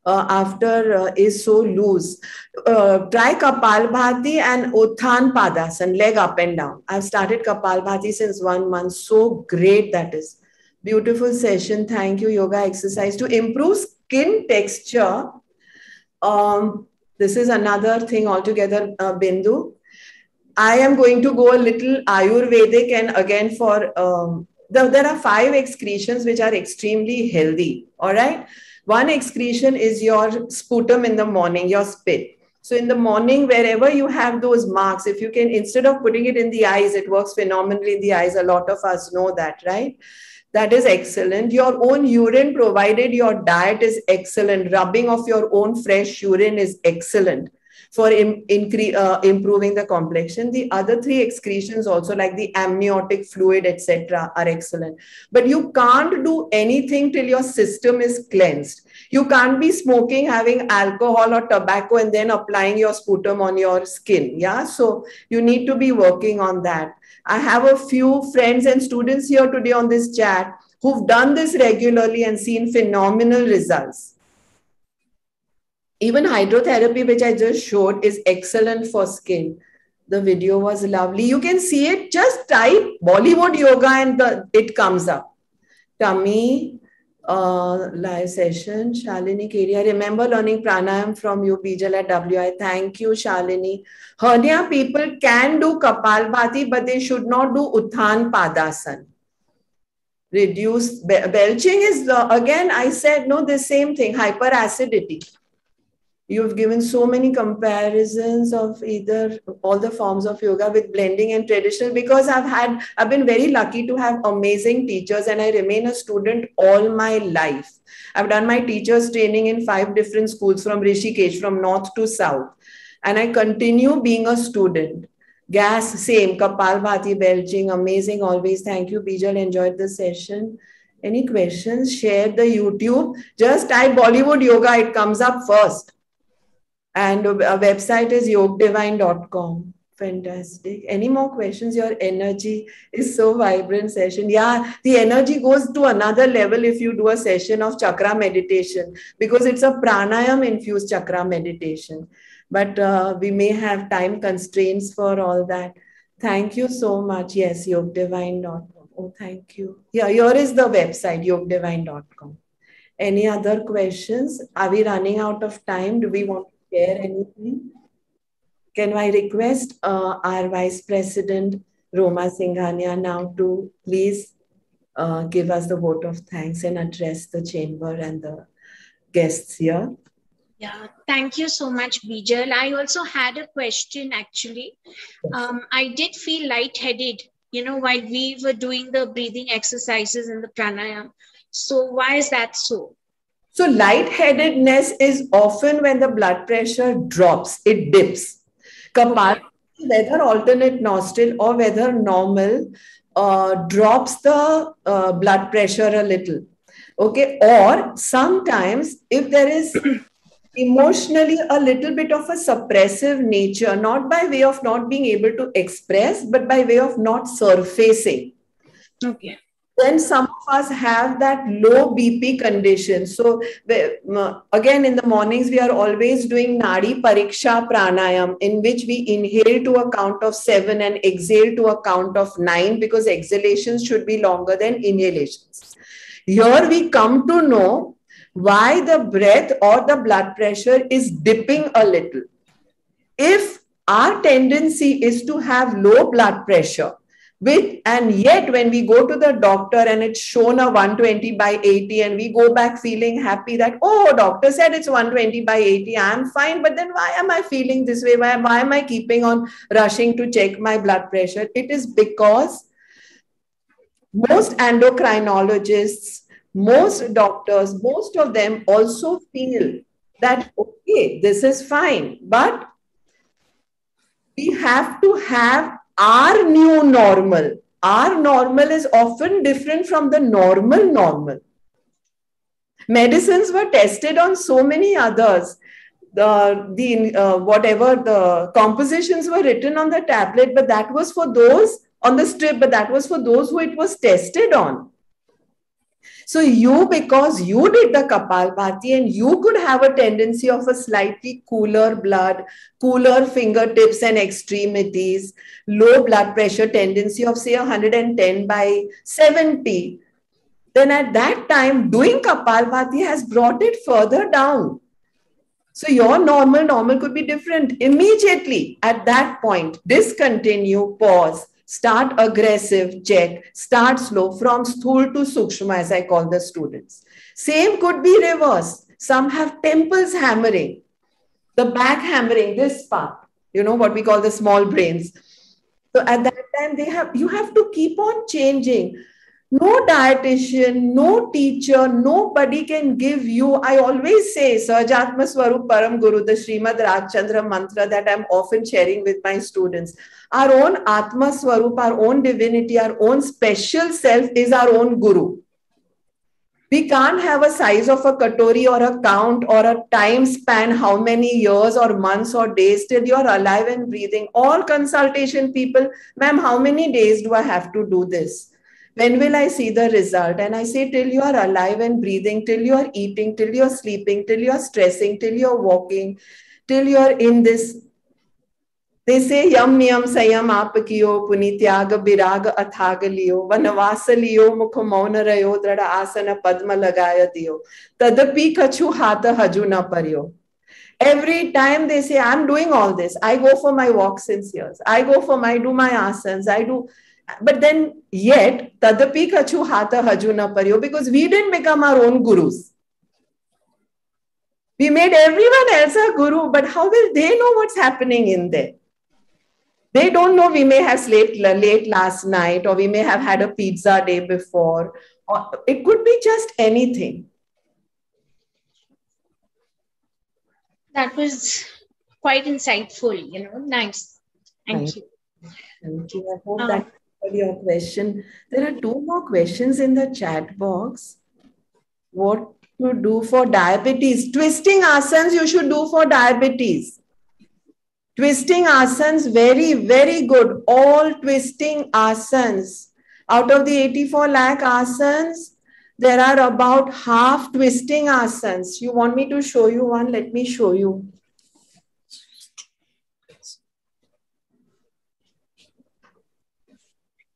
after is so loose. Try Kapalbhati and Utthana Padasana, leg up and down. I've started Kapalbhati since 1 month. So great that is. Beautiful session. Thank you. Yoga exercise to improve skin texture. This is another thing altogether, Bindu. I am going to go a little Ayurvedic, and again for there are 5 excretions which are extremely healthy. All right. One excretion is your sputum in the morning, your spit. So in the morning, wherever you have those marks, if you can, instead of putting it in the eyes, it works phenomenally in the eyes. A lot of us know that, right? That is excellent. Your own urine, provided your diet is excellent. Rubbing of your own fresh urine is excellent for improving the complexion. The other 3 excretions also, like the amniotic fluid, etc., are excellent. But you can't do anything till your system is cleansed. You can't be smoking, having alcohol or tobacco, and then applying your sputum on your skin. Yeah, so you need to be working on that. I have a few friends and students here today on this chat who've done this regularly and seen phenomenal results. Even hydrotherapy, which I just showed, is excellent for skin. The video was lovely. You can see it. Just type Bollywood yoga and it comes up. Tummy, live session. Shalini Keri. I remember learning pranayam from you, Bijal, at WI. Thank you, Shalini. Hernia people can do Kapalbhati, but they should not do Utthana Padasana. Reduce belching is, again, I said, no, the same thing, hyperacidity. You've given so many comparisons of either all the forms of yoga with blending and traditional, because I've been very lucky to have amazing teachers, and I remain a student all my life. I've done my teachers training in 5 different schools from Rishikesh, from north to south. And I continue being a student. Gas, same, Kapalbhati, belching, amazing always. Thank you, Bijal, enjoyed the session. Any questions? Share the YouTube. Just type Bollywood yoga, it comes up first. And our website is yogdivine.com. Fantastic. Any more questions? Your energy is so vibrant session. Yeah, the energy goes to another level if you do a session of chakra meditation, because it's a pranayam infused chakra meditation. But we may have time constraints for all that. Thank you so much. Yes, yogdivine.com. Oh, thank you. Yeah, here is the website, yogdivine.com. Any other questions? Are we running out of time? Do we want to share anything? Can I request our Vice President, Roma Singhania, now to please give us the vote of thanks and address the chamber and the guests here?
Yeah, thank you so much, Bijal. I also had a question, actually. I did feel lightheaded, while we were doing the breathing exercises in the pranayam. So why is that so?
So lightheadedness is often when the blood pressure drops, it dips. Kapalbhati, whether alternate nostril or whether normal, drops the blood pressure a little. Okay, or sometimes if there is emotionally a little bit of a suppressive nature, not by way of not being able to express, but by way of not surfacing.
Okay.
Then some of us have that low BP condition. So again, in the mornings, we are always doing Nadi Pariksha Pranayam, in which we inhale to a count of 7 and exhale to a count of 9, because exhalations should be longer than inhalations. Here we come to know why the breath or the blood pressure is dipping a little. If our tendency is to have low blood pressure, and yet when we go to the doctor and it's shown a 120/80 and we go back feeling happy that, oh, doctor said it's 120/80, I'm fine, but then why am I feeling this way? Why am I keeping on rushing to check my blood pressure? It is because most endocrinologists, most doctors, most of them also feel that, okay, this is fine, but we have to have our new normal. Our normal is often different from the normal. Medicines were tested on so many others. Whatever the compositions were written on the tablet, but that was for those on the strip, but that was for those who it was tested on. So you, because you did the Kapalbhati and you could have a tendency of a slightly cooler blood, cooler fingertips and extremities, low blood pressure tendency of say 110/70, then at that time doing Kapalbhati has brought it further down. So your normal could be different. Immediately at that point, discontinue, pause, start aggressive, check, start slow, from sthul to sukshma, as I call the students. Same could be reversed. Some have temples hammering, the back hammering, this part, you know, what we call the small brains. So at that time, you have to keep on changing. No dietitian, no teacher, nobody can give you. I always say, Sahajatma Swarup Param Guru, the Srimad Rajchandra mantra that I'm often sharing with my students. Our own Atma Swarup, our own divinity, our own special self is our own Guru. We can't have a size of a katori or a count or a time span, how many years or months or days till you're alive and breathing. All consultation people, ma'am, how many days do I have to do this? When will I see the result? And I say, till you are alive and breathing, till you are eating, till you are sleeping, till you are stressing, till you are walking, till you are in this. They say, yam niyam sayam apakiyo, punityaga biraga athagaliyo, vanavasaliyo, mukha mauna rayo, drada asana padma lagaya diyo, tadapi kachu hatha haju na paryo. Every time they say, I'm doing all this, I go for my walks since years, I do my asanas, I do. But then yet, tadapi kachu hatha haju na paryo, because we didn't become our own gurus. We made everyone else a guru, but how will they know what's happening in there? They don't know we may have slept late last night, or we may have had a pizza day before, or it could be just anything.
That was quite insightful, you know, nice. Thank you.
Thank you. I hope that answered your question. There are 2 more questions in the chat box. What to do for diabetes? Twisting asanas you should do for diabetes. Twisting asanas, very, very good. All twisting asanas. Out of the 84 lakh asanas, there are about half twisting asanas. You want me to show you one? Let me show you.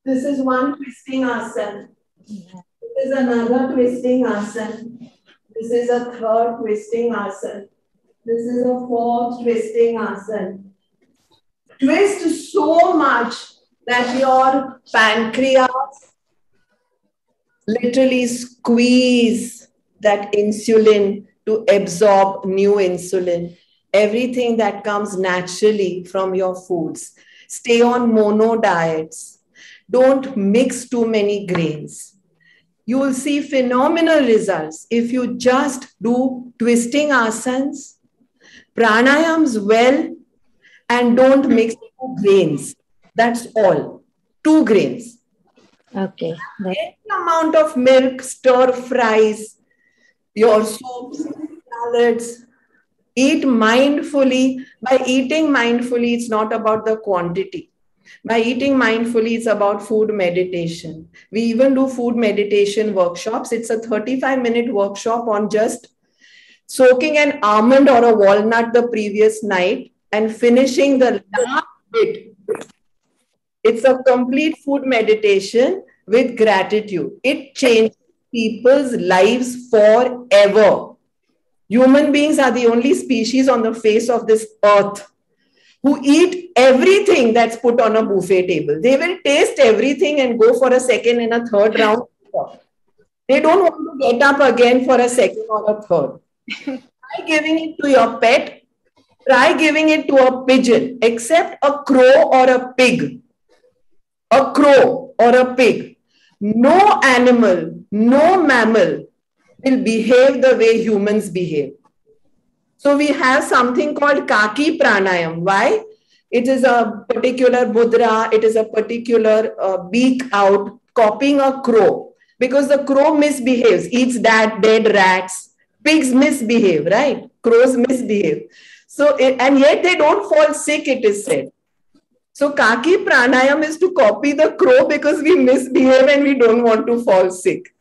This is one twisting asana. This is another twisting asana. This is a third twisting asana. This is a 4th twisting asana. Twist so much that your pancreas literally squeeze that insulin to absorb new insulin. Everything that comes naturally from your foods. Stay on mono diets. Don't mix too many grains. You will see phenomenal results if you just do twisting asanas, pranayams well, and don't mix 2 grains. That's all. 2 grains.
Okay.
Any amount of milk, stir fries, your soups, salads. Eat mindfully. By eating mindfully, it's not about the quantity. By eating mindfully, it's about food meditation. We even do food meditation workshops. It's a 35-minute workshop on just soaking an almond or a walnut the previous night and finishing the last bit. It's a complete food meditation with gratitude. It changes people's lives forever. Human beings are the only species on the face of this earth who eat everything that's put on a buffet table. They will taste everything and go for a second and a third round. They don't want to get up again for a second or a third. Try giving it to your pet. Try giving it to a pigeon, except a crow or a pig. A crow or a pig. No animal, no mammal will behave the way humans behave. So we have something called Kaki Pranayam. Why? It is a particular mudra, it is a particular beak out, copying a crow. Because the crow misbehaves, eats dead rats. Pigs misbehave, right? Crows misbehave. So, and yet they don't fall sick, it is said. So Kaki Pranayam is to copy the crow because we misbehave and we don't want to fall sick.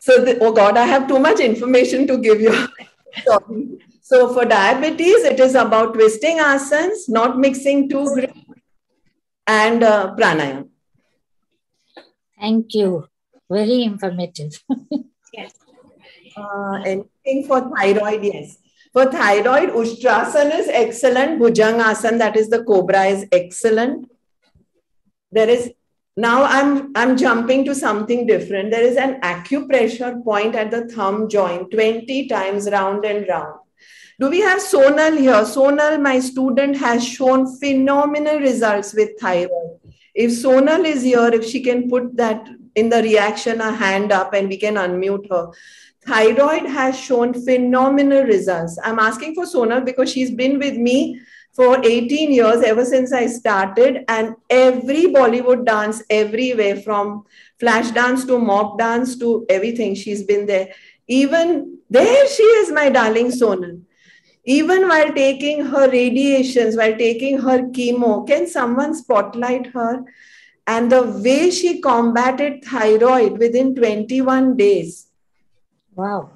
So, oh God, I have too much information to give you. Sorry. So for diabetes, it is about twisting asanas, not mixing two grip, and pranayam.
Thank you. Very informative.
Yes.
Anything for thyroid? Yes. For thyroid, Ustrasana is excellent. Bhujangasana, that is the cobra, is excellent. There is now I'm jumping to something different. There is an acupressure point at the thumb joint 20 times round and round. Do we have Sonal here? Sonal, my student, has shown phenomenal results with thyroid. If Sonal is here, if she can put that in the reaction, a hand up and we can unmute her. Thyroid has shown phenomenal results. I'm asking for Sonal because she's been with me for 18 years, ever since I started, and every Bollywood dance, everywhere, from flash dance to mock dance to everything, she's been there. Even there she is, my darling Sonal. Even while taking her radiations, while taking her chemo, can someone spotlight her? And the way she combated thyroid within 21 days.
Wow.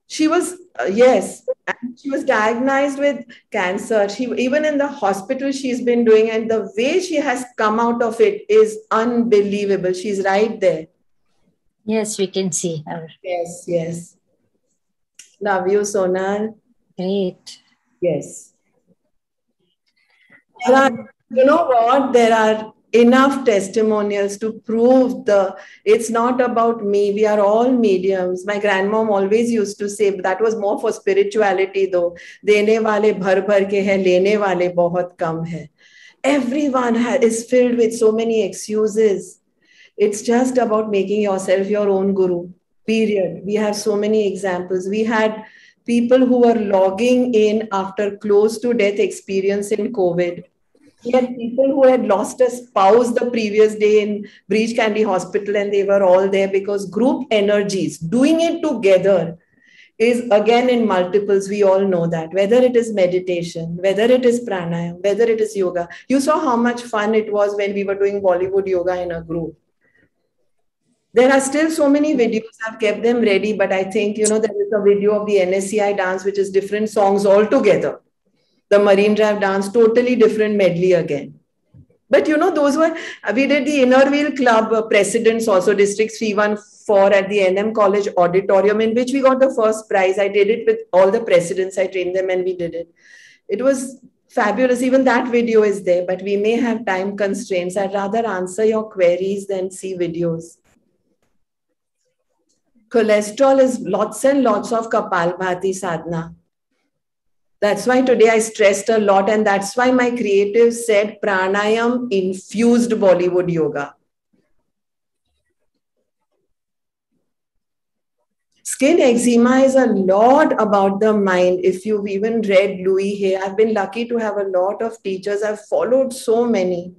She was, yes, and she was diagnosed with cancer. She, even in the hospital she's been doing, and the way she has come out of it is unbelievable. She's right there.
Yes, we can see her.
Yes, yes. Love you, Sonal.
Great.
Yes. There are, you know what? There are enough testimonials to prove it's not about me. We are all mediums. My grandmom always used to say, that was more for spirituality though. Dene wale bhar bhar ke hai, lene wale bahut kam hai. Everyone is filled with so many excuses. It's just about making yourself your own guru. Period. We have so many examples. We had people who were logging in after close to death experience in COVID. We had people who had lost a spouse the previous day in Breach Candy Hospital, and they were all there because group energies, doing it together, is again in multiples. We all know that. Whether it is meditation, whether it is pranayam, whether it is yoga. You saw how much fun it was when we were doing Bollywood yoga in a group. There are still so many videos. I've kept them ready, but I think, there is a video of the NSCI dance, which is different songs altogether. The Marine Drive dance, totally different medley again. But we did the Inner Wheel Club presidents also, District 314 at the NM College auditorium, in which we got the first prize. I did it with all the presidents. I trained them and we did it. It was fabulous. Even that video is there, but we may have time constraints. I'd rather answer your queries than see videos. Cholesterol is lots and lots of Kapalbhati sadhana. That's why today I stressed a lot, and that's why my creative said pranayam infused Bollywood yoga. Skin eczema is a lot about the mind. If you've even read Louis Hay, I've been lucky to have a lot of teachers. I've followed so many.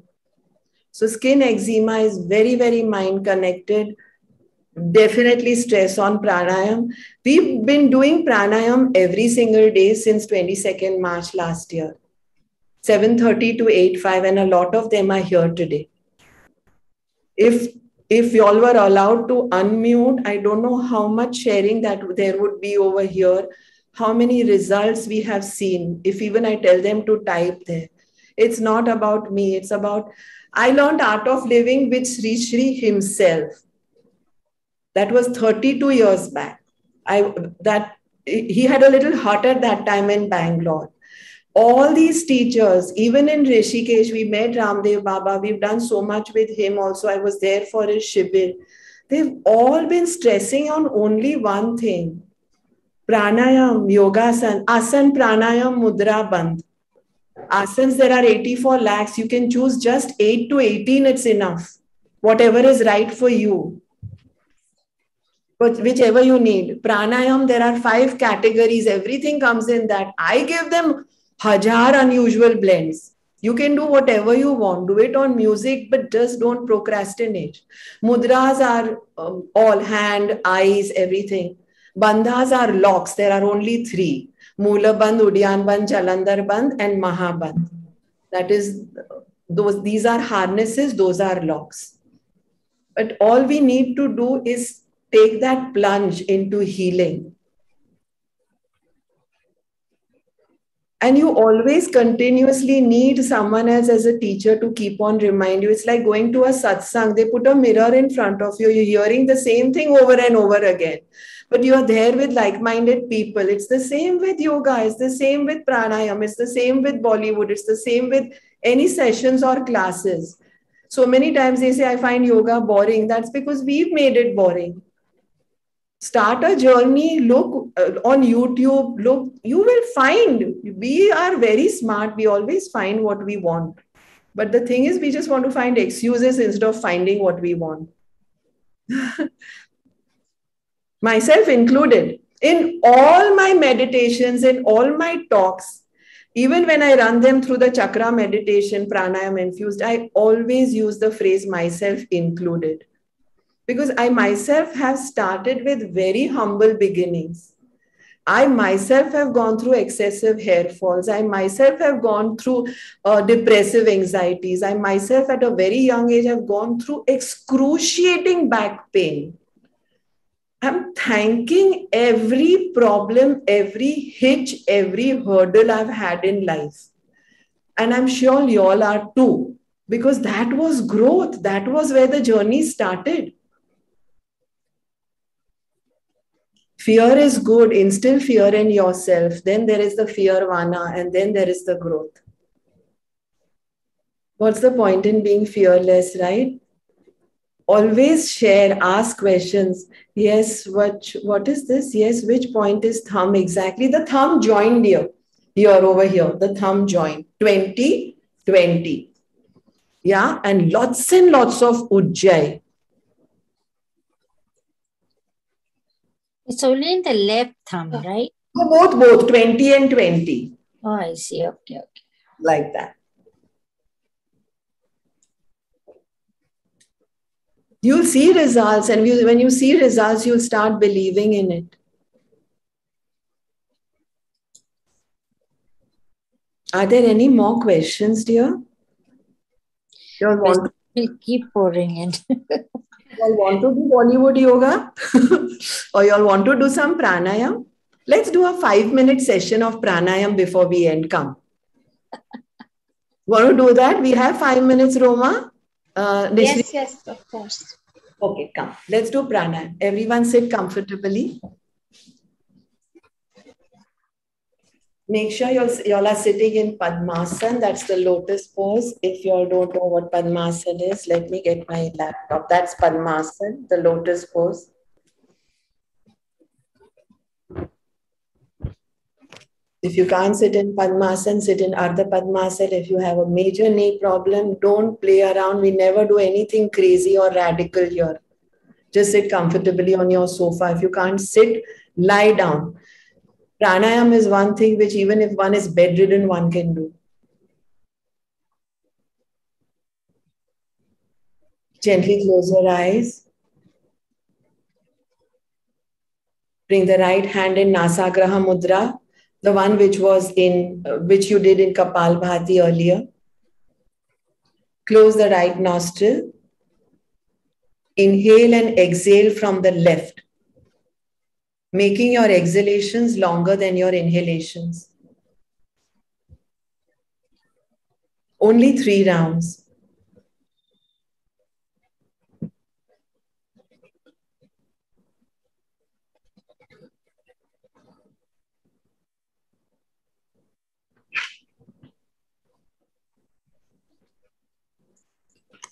So skin eczema is very, very mind connected. Definitely stress on pranayam. We've been doing pranayam every single day since 22nd March last year. 7:30 to 8:05, and a lot of them are here today. If y'all were allowed to unmute, I don't know how much sharing that there would be over here, how many results we have seen. If even I tell them to type there. It's not about me. It's about, I learned Art of Living with Sri Sri himself. That was 32 years back. He had a little hut at that time in Bangalore. All these teachers, even in Rishikesh, we met Ramdev Baba. We've done so much with him also. I was there for his shibir. They've all been stressing on only one thing. Pranayam, yogasan, asan, pranayam, mudra, bandh. Asans, there are 84 lakhs. You can choose just 8 to 18. It's enough. Whatever is right for you. But whichever you need. Pranayam, there are 5 categories. Everything comes in that. I give them 1,000 unusual blends. You can do whatever you want. Do it on music, but just don't procrastinate. Mudras are all hand, eyes, everything. Bandhas are locks. There are only 3. Mula Bandh, Udyan Bandh, Jalandhar Bandh, and Mahabandh. That is, these are harnesses, those are locks. But all we need to do is take that plunge into healing. And you always continuously need someone else as a teacher to keep on remind you. It's like going to a satsang. They put a mirror in front of you. You're hearing the same thing over and over again. But you're there with like-minded people. It's the same with yoga. It's the same with pranayam. It's the same with Bollywood. It's the same with any sessions or classes. So many times they say, I find yoga boring. That's because we've made it boring. Start a journey, look on YouTube, look, you will find, we are very smart. We always find what we want. But the thing is, we just want to find excuses instead of finding what we want. Myself included, in all my meditations, in all my talks, even when I run them through the chakra meditation, pranayam infused, I always use the phrase myself included. Because I myself have started with very humble beginnings. I myself have gone through excessive hair falls. I myself have gone through depressive anxieties. I myself at a very young age have gone through excruciating back pain. I'm thanking every problem, every hitch, every hurdle I've had in life. And I'm sure you all are too. Because that was growth. That was where the journey started. Fear is good. Instill fear in yourself. Then there is the fear vana, and then there is the growth. What's the point in being fearless, right? Always share, ask questions. Yes, what is this? Yes, which point is thumb exactly? The thumb joined here. Here, over here. The thumb joined. 20, 20. Yeah, and lots of ujjayi.
It's only in the left thumb, right?
Both, 20 and 20.
Oh, I see. Okay.
Like that. You'll see results, and when you see results, you'll start believing in it. Are there any more questions, dear?
We'll keep pouring in.
You all want to do Bollywood yoga? Or you all want to do some pranayam? Let's do a 5-minute session of pranayam before we end. Come. Want to do that? We have 5 minutes, Roma.
Yes, of course.
Okay, come. Let's do pranayam. Everyone sit comfortably. Make sure you all are sitting in Padmasana. That's the lotus pose. If you all don't know what Padmasana is, let me get my laptop. That's Padmasana, the lotus pose. If you can't sit in Padmasana, sit in Ardha Padmasana. If you have a major knee problem, don't play around. We never do anything crazy or radical here. Just sit comfortably on your sofa. If you can't sit, lie down. Pranayam is one thing which even if one is bedridden, one can do. Gently close your eyes. Bring the right hand in Nasagraha Mudra, the one which you did in Kapalbhati earlier. Close the right nostril. Inhale and exhale from the left, making your exhalations longer than your inhalations. Only 3 rounds.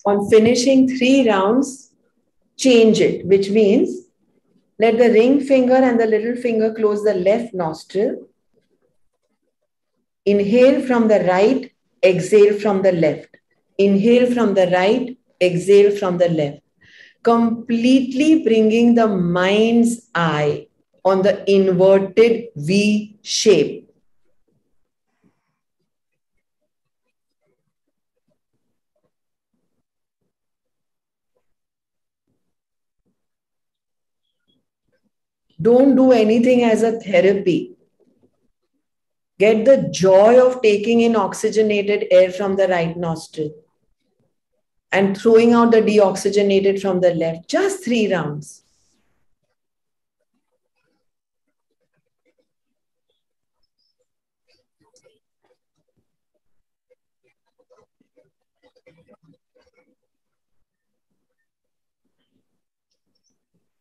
On finishing 3 rounds, change it, which means let the ring finger and the little finger close the left nostril. Inhale from the right, exhale from the left. Inhale from the right, exhale from the left. Completely bringing the mind's eye on the inverted V shape. Don't do anything as a therapy. Get the joy of taking in oxygenated air from the right nostril and throwing out the deoxygenated from the left. Just 3 rounds.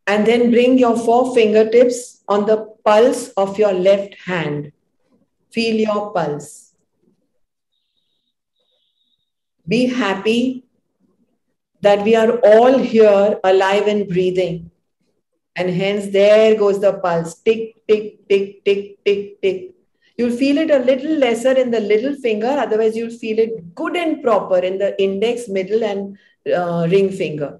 And then bring your 4 fingertips on the pulse of your left hand. Feel your pulse. Be happy that we are all here alive and breathing. And hence there goes the pulse. Tick, tick, tick, tick, tick, tick. You'll feel it a little lesser in the little finger. Otherwise, you'll feel it good and proper in the index, middle and ring finger.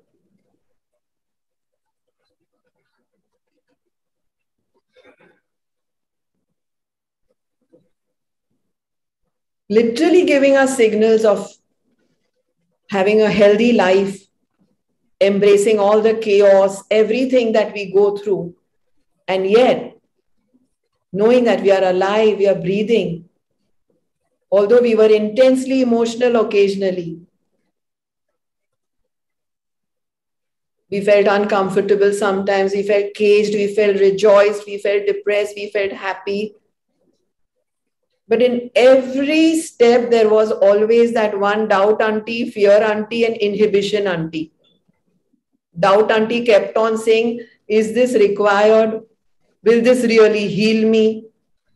Literally giving us signals of having a healthy life, embracing all the chaos, everything that we go through. And yet, knowing that we are alive, we are breathing. Although we were intensely emotional occasionally, we felt uncomfortable sometimes, we felt caged, we felt rejoiced, we felt depressed, we felt happy. But in every step, there was always that one doubt auntie, fear auntie, and inhibition auntie. Doubt auntie kept on saying, is this required? Will this really heal me?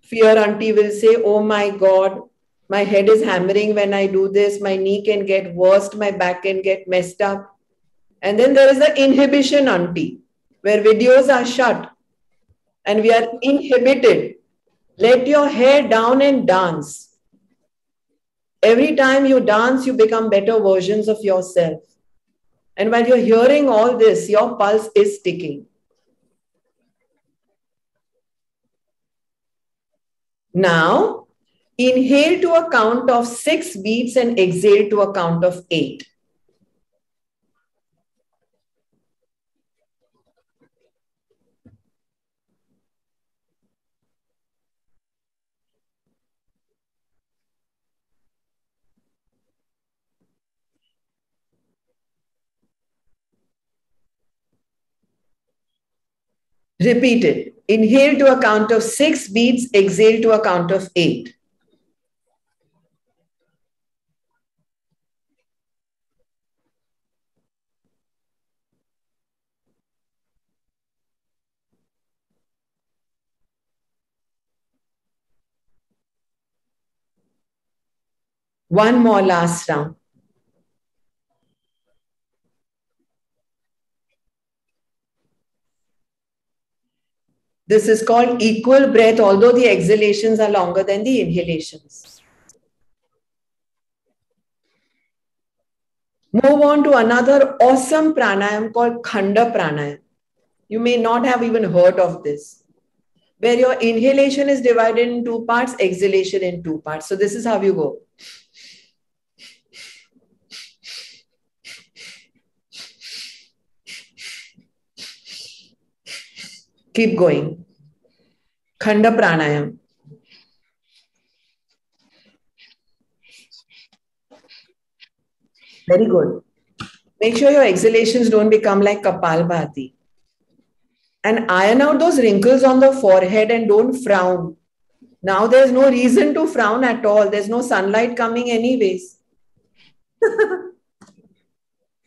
Fear auntie will say, oh my God, my head is hammering when I do this. My knee can get worse. My back can get messed up. And then there is the inhibition auntie, where videos are shut and we are inhibited. Let your hair down and dance. Every time you dance, you become better versions of yourself. And while you're hearing all this, your pulse is ticking. Now, inhale to a count of 6 beats and exhale to a count of 8. Repeat it. Inhale to a count of 6 beats, exhale to a count of 8. One more last round. This is called equal breath, although the exhalations are longer than the inhalations. Move on to another awesome pranayam called Khanda Pranayam. You may not have even heard of this, where your inhalation is divided in 2 parts, exhalation in 2 parts. So this is how you go. Keep going. Khanda Pranayam. Very good. Make sure your exhalations don't become like Kapalbhati. And iron out those wrinkles on the forehead and don't frown. Now there's no reason to frown at all. There's no sunlight coming anyways.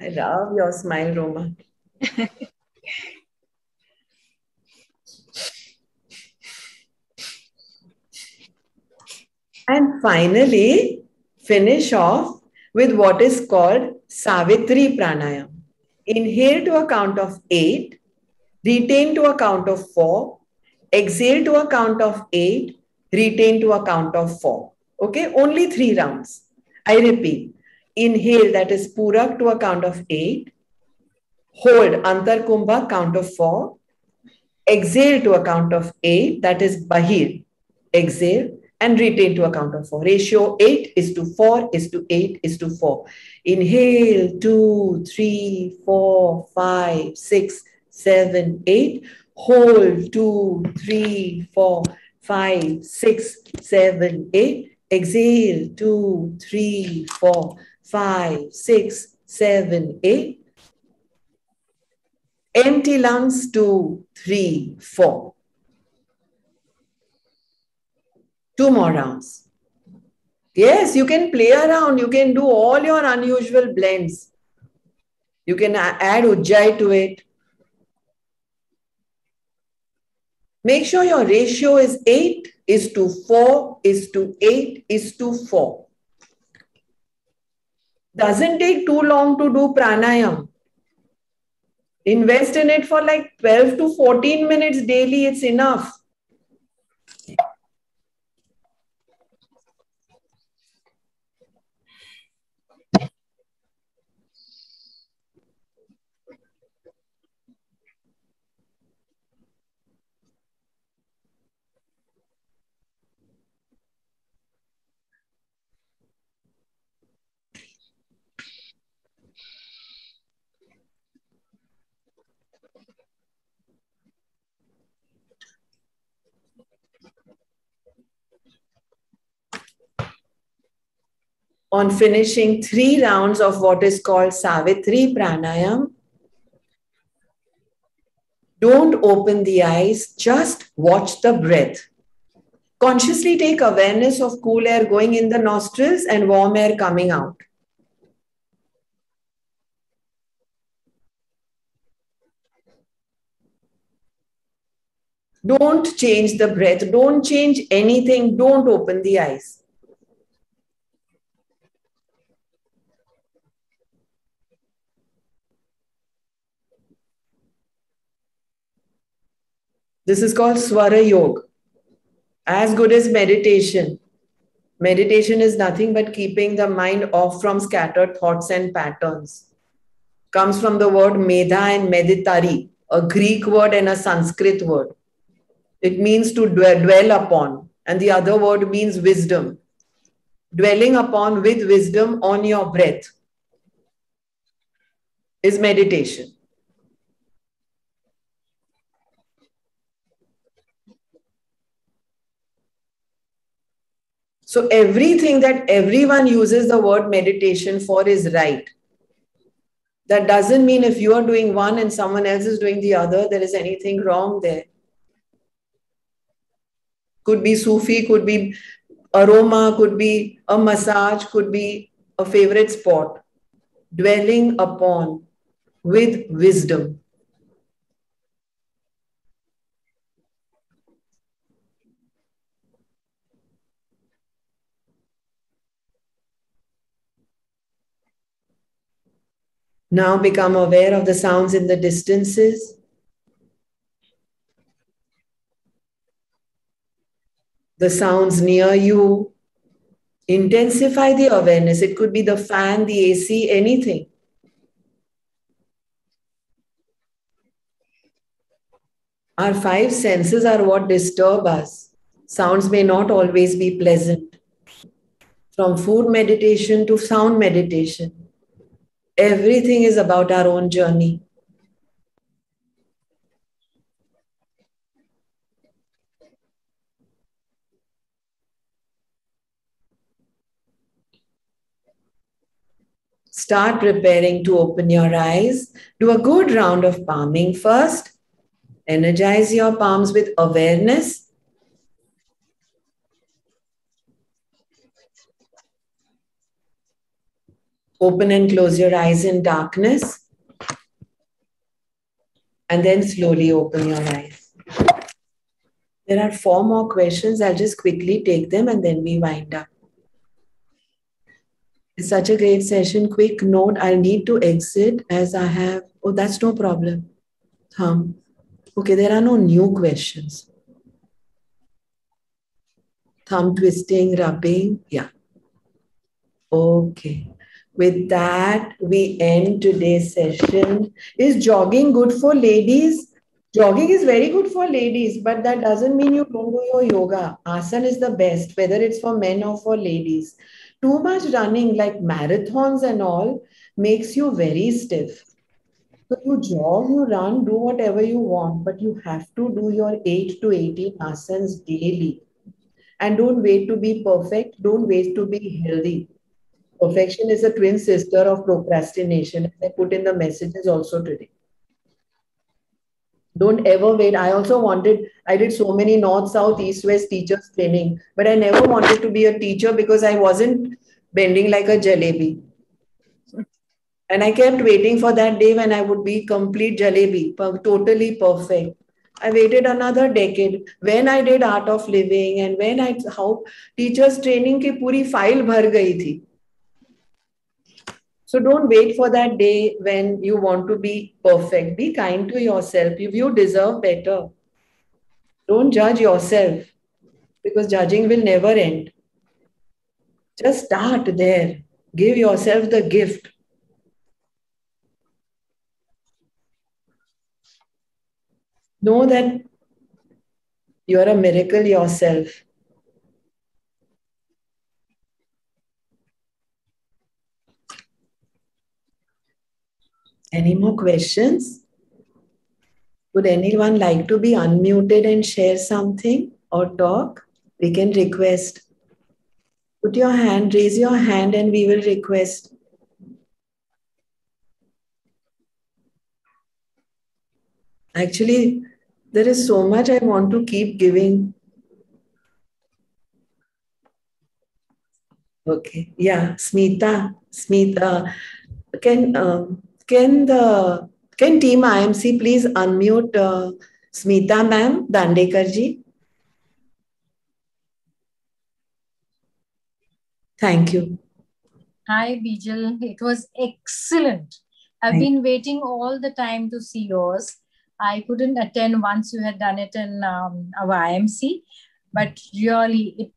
I love your smile, Roma. And finally, finish off with what is called Savitri Pranayam. Inhale to a count of 8, retain to a count of 4, exhale to a count of 8, retain to a count of 4. Okay, only 3 rounds. I repeat, inhale, that is Purak, to a count of 8, hold Antar Kumbha, count of 4, exhale to a count of 8, that is Bahir, exhale, and retain to a count of 4. Ratio 8 is to 4 is to 8 is to 4. Inhale, 2, 3, 4, 5, 6, 7, 8. Hold, 2, 3, 4, 5, 6, 7, 8. Exhale, 2, 3, 4, 5, 6, 7, 8. Empty lungs, 2, 3, 4. 2 more rounds. Yes, you can play around. You can do all your unusual blends. You can add Ujjayi to it. Make sure your ratio is 8:4:8:4. Doesn't take too long to do pranayam. Invest in it for like 12 to 14 minutes daily. It's enough. On finishing 3 rounds of what is called Savitri Pranayam, don't open the eyes, just watch the breath. Consciously take awareness of cool air going in the nostrils and warm air coming out. Don't change the breath. Don't change anything. Don't open the eyes. This is called Swara Yoga. As good as meditation. Meditation is nothing but keeping the mind off from scattered thoughts and patterns. Comes from the word medha and meditari, a Greek word and a Sanskrit word. It means to dwell upon, and the other word means wisdom. Dwelling upon with wisdom on your breath is meditation. So everything that everyone uses the word meditation for is right. That doesn't mean if you are doing one and someone else is doing the other, there is anything wrong there. Could be Sufi, could be aroma, could be a massage, could be a favorite sport. Dwelling upon with wisdom. Now become aware of the sounds in the distances. The sounds near you. Intensify the awareness. It could be the fan, the AC, anything. Our 5 senses are what disturb us. Sounds may not always be pleasant. From food meditation to sound meditation. Everything is about our own journey. Start preparing to open your eyes. Do a good round of palming first. Energize your palms with awareness. Open and close your eyes in darkness. And then slowly open your eyes. There are 4 more questions. I'll just quickly take them and then we wind up. It's such a great session. Quick note, I'll need to exit as I have... Oh, that's no problem. Okay, there are no new questions. Thumb twisting, rubbing. Yeah. Okay. With that, we end today's session. Is jogging good for ladies? Jogging is very good for ladies, but that doesn't mean you don't do your yoga. Asana is the best, whether it's for men or for ladies. Too much running, like marathons and all, makes you very stiff. So you jog, you run, do whatever you want, but you have to do your 8 to 18 asanas daily. And don't wait to be perfect. Don't wait to be healthy. Perfection is a twin sister of procrastination. As I put in the messages also today. Don't ever wait. I did so many north, south, east, west teachers training, but I never wanted to be a teacher because I wasn't bending like a jalebi. And I kept waiting for that day when I would be complete jalebi, totally perfect. I waited another decade. When I did Art of Living and when how teachers training ki puri file bhar gayi thi. So don't wait for that day when you want to be perfect. Be kind to yourself. If you deserve better, don't judge yourself because judging will never end. Just start there. Give yourself the gift. Know that you are a miracle yourself. Any more questions? Would anyone like to be unmuted and share something or talk? We can request. Put your hand, raise your hand, and we will request. Actually, there is so much I want to keep giving. Okay, yeah, Smita, can Team IMC please unmute Smita ma'am Dandekar ji? Thank you.
Hi, Bijal. It was excellent. I've been waiting all the time to see yours. I couldn't attend once you had done it in our IMC, but really,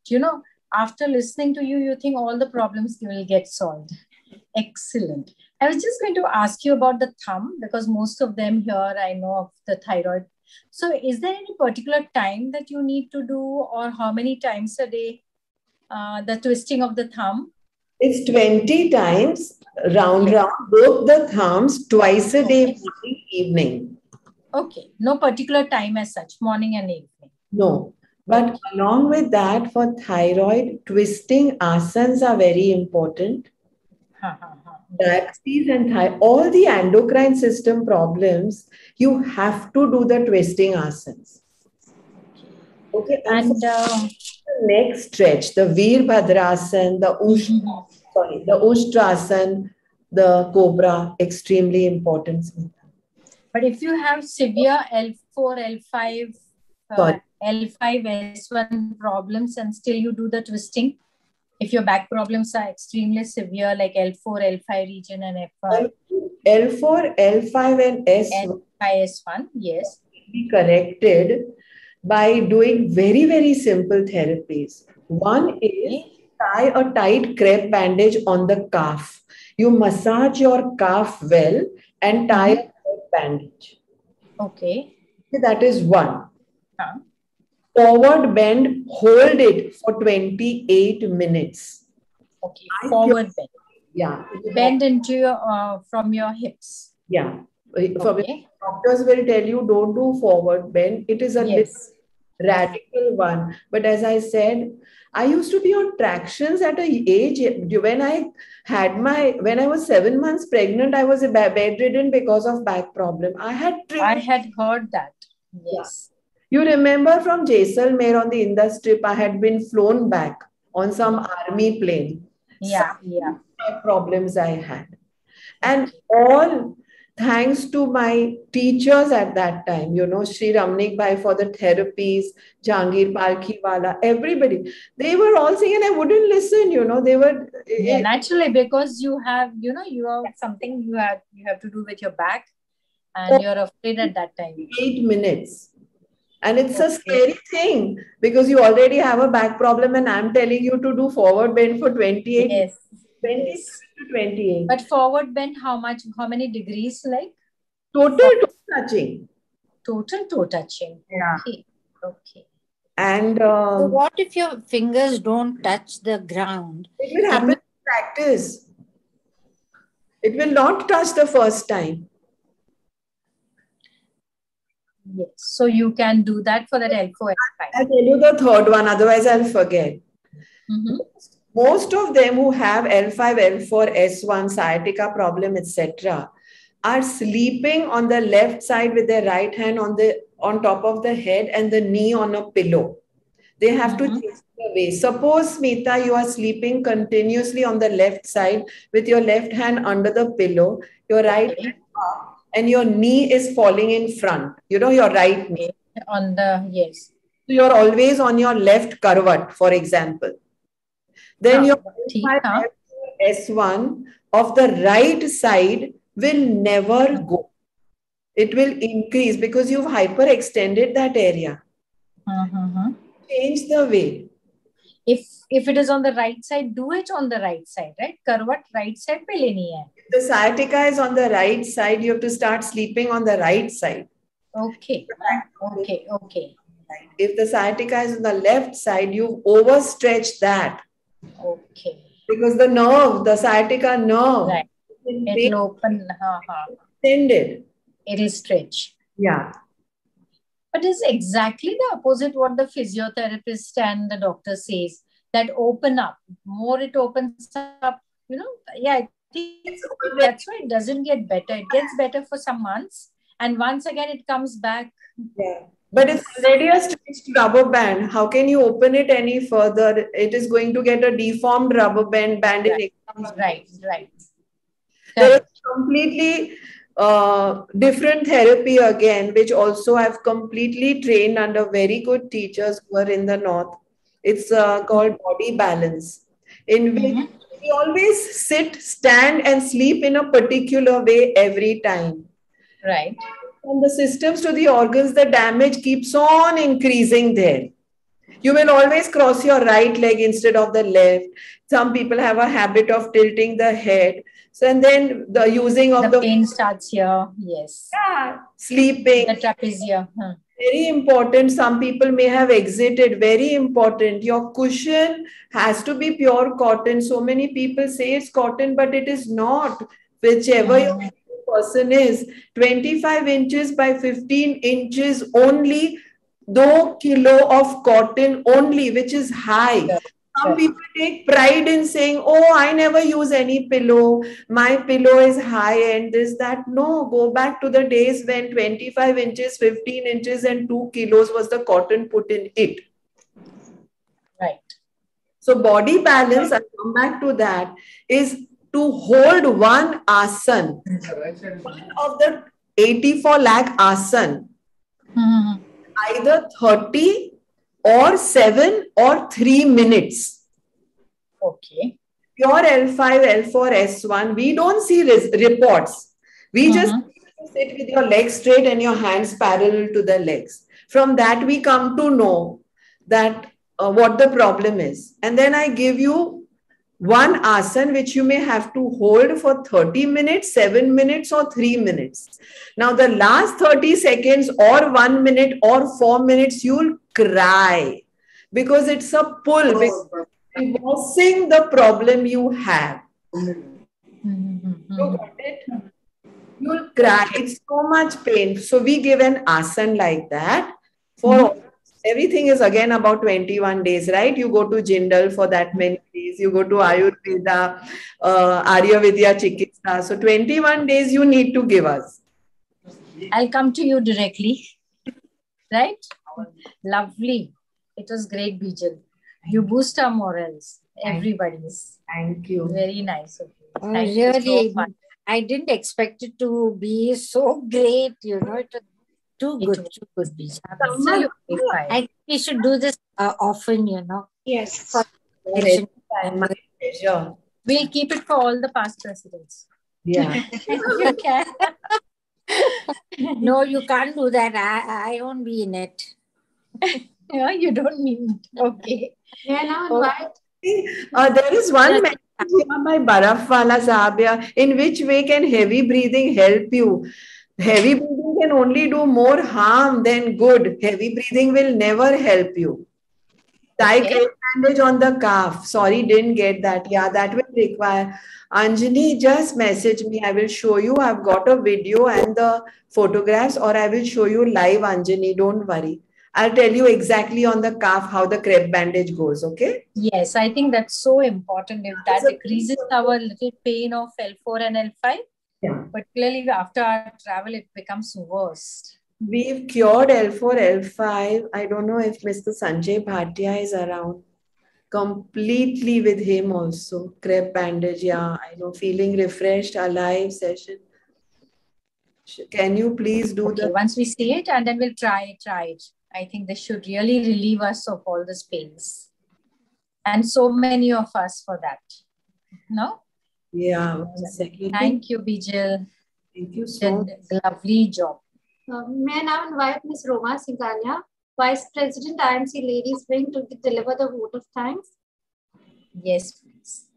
after listening to you, you think all the problems will get solved. Excellent. I was just going to ask you about the thumb because most of them here I know of the thyroid. So is there any particular time that you need to do or how many times a day the twisting of the thumb?
It's 20 times round, both the thumbs, twice a day, morning, evening.
Okay. No particular time as such, morning and evening.
No. But along with that, for thyroid, twisting asanas are very important. Diabetes and all the endocrine system problems, you have to do the twisting asanas. Okay. And the next stretch, the Veerbhadrasana, the Ushtrasana, the Cobra, extremely important.
But if you have severe L4, L5, L5S1 problems and still you do the twisting, if your back problems are extremely severe like L4, L5 region and F5.
L4, L5 and
S1, yes.
Be corrected by doing very, very simple therapies. One is tie a tight crepe bandage on the calf. You massage your calf well and tie a crepe bandage.
Okay.
That is one. Forward bend, hold it for 28 minutes.
Okay, forward bend.
Yeah.
Bend into your, from your hips.
Yeah. Okay. Doctors will tell you don't do forward bend. It is a radical one. But as I said, I used to be on tractions at an age when I was 7 months pregnant, I was bedridden because of back problem. I had
heard that. Yes.
You remember from Jaisalmer on the Indus trip, I had been flown back on some army plane.
Yeah.
Problems I had. And all thanks to my teachers at that time, Sri Ramnik Bhai for the therapies, Jahangir Palkhiwala, everybody. They were all saying, and I wouldn't listen, they were...
naturally, because you have, you have something you have to do with your back and you're afraid at that time.
8 minutes. And it's a scary thing because you already have a back problem and I'm telling you to do forward bend for 28.
Yes.
20 to 28.
But forward bend, how many degrees like?
Total toe touching.
Total toe touching.
Yeah.
Okay.
And
so what if your fingers don't touch the ground?
It will happen in practice. It will not touch the first time.
Yes. So you can do that for that L4, L5.
I'll tell you the third one, otherwise I'll forget. Most of them who have L5, L4, S1, sciatica problem, etc., are sleeping on the left side with their right hand on top of the head and the knee on a pillow. They have to change the way. Suppose, Smita, you are sleeping continuously on the left side with your left hand under the pillow, your right hand up, and your knee is falling in front, your right knee.
On the, yes.
So you're always on your left karvat, for example. Then your S1 of the right side will never go. It will increase because you've hyperextended that area. Change the way.
If it is on the right side, do it on the right side, right? Karvat right side pe leni hai.
If the sciatica is on the right side, you have to start sleeping on the right side.
Okay. Okay.
If the sciatica is on the left side, you've overstretched that.
Okay.
Because the nerve, the sciatica nerve,
right. It will open.
Extended.
It will stretch.
Yeah.
But it's exactly the opposite what the physiotherapist and the doctor says, that open up. More it opens up, you know. Yeah, I think that's why it doesn't get better. It gets better for some months, and once again it comes back.
Yeah. But it's already a stretched rubber band. How can you open it any further? It is going to get a deformed rubber band bandage.
Right.
There is completely different therapy again, which also I've completely trained under very good teachers who are in the north. It's called body balance, in which we always sit, stand, and sleep in a particular way every time.
Right.
From the systems to the organs, the damage keeps on increasing there. You will always cross your right leg instead of the left. Some people have a habit of tilting the head. So, and then the using of
the pain starts here. Yes.
Yeah. Sleeping.
The trapezia.
Very important. Some people may have exited. Very important. Your cushion has to be pure cotton. So many people say it's cotton, but it is not. Whichever your person is, 25 inches by 15 inches only, 2 kilo of cotton only, which is high. Some people take pride in saying, oh, I never use any pillow. My pillow is high and this, that. No, go back to the days when 25 inches, 15 inches and 2 kilos was the cotton put in it.
Right.
So body balance, I'll come back to that, is to hold one asan, one of the 84 lakh asan, either 30 or 7 or 3 minutes.
Okay.
Pure L5, L4, S1, we don't see reports. We just sit with your legs straight and your hands parallel to the legs. From that, we come to know that what the problem is. And then I give you one asan which you may have to hold for 30 minutes, 7 minutes or 3 minutes. Now the last 30 seconds or 1 minute or 4 minutes, you'll cry because it's a pull, reversing the problem you have. You got it? You'll cry. It's so much pain. So we give an asan like that for everything is again about 21 days, right? You go to Jindal for that many days. You go to Ayurveda, Arya-Vidya Chikitsa. So 21 days you need to give us.
I'll come to you directly. Right? Lovely. It was great, Bijal. You boost our morals. Everybody's.
Thank you.
Very nice of you.
Thank you so much. I didn't expect it to be so great, you know. It was too good, Bijal.
Absolutely fine.
I think we should do this often, you know.
Yes.
My pleasure.
We'll keep it for all the past presidents.
Yeah.
You can.
No, you can't do that. I won't be in it.
Yeah, you don't mean it. Okay.
Yeah, no, what?
There is one message here by Barafwala Sahab, in which way can heavy breathing help you? Heavy breathing can only do more harm than good. Heavy breathing will never help you. Tie crepe bandage on the calf. Sorry, didn't get that. Yeah, that will require. Anjali, just message me. I will show you. I've got a video and the photographs, or I will show you live, Anjali. Don't worry. I'll tell you exactly on the calf how the crepe bandage goes, okay?
Yes, I think that's so important. If that decreases our little pain of L4 and L5, particularly after our travel, it becomes worse.
We've cured L4, L5. I don't know if Mr. Sanjay Bhatia is around. Completely with him also. Crepe bandage, yeah. I know, feeling refreshed, alive session. Can you please do
Okay, once we see it, and then we'll try it. I think this should really relieve us of all this pains. And so many of us for that. No?
Yeah, 1 second.
Thank you, Bijal.
Thank you so much.
Lovely job.
May I now invite Ms. Roma Singhania, Vice President, IMC Ladies Wing, to deliver the vote of thanks.
Yes, please.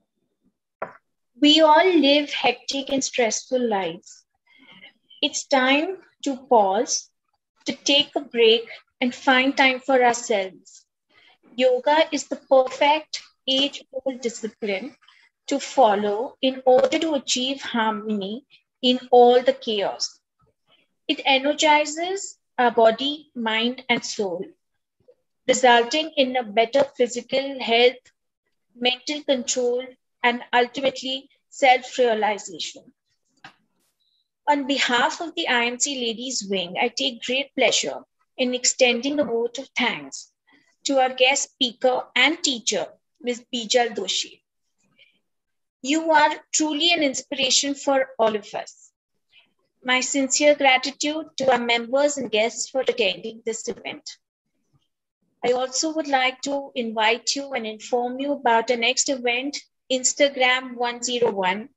We all live hectic and stressful lives. It's time to pause, to take a break and find time for ourselves. Yoga is the perfect age-old discipline to follow in order to achieve harmony in all the chaos. It energizes our body, mind, and soul, resulting in a better physical health, mental control, and ultimately self-realization. On behalf of the IMC Ladies Wing, I take great pleasure in extending the vote of thanks to our guest speaker and teacher, Ms. Bijal Doshi. You are truly an inspiration for all of us. My sincere gratitude to our members and guests for attending this event. I also would like to invite you and inform you about our next event, Instagram 101,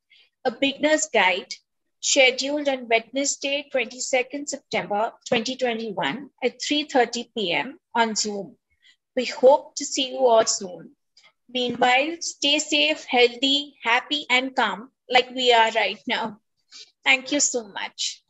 a beginner's guide, scheduled on Wednesday, 22nd September 2021 at 3:30 p.m. on Zoom. We hope to see you all soon. Meanwhile, stay safe, healthy, happy, and calm like we are right now. Thank you so much.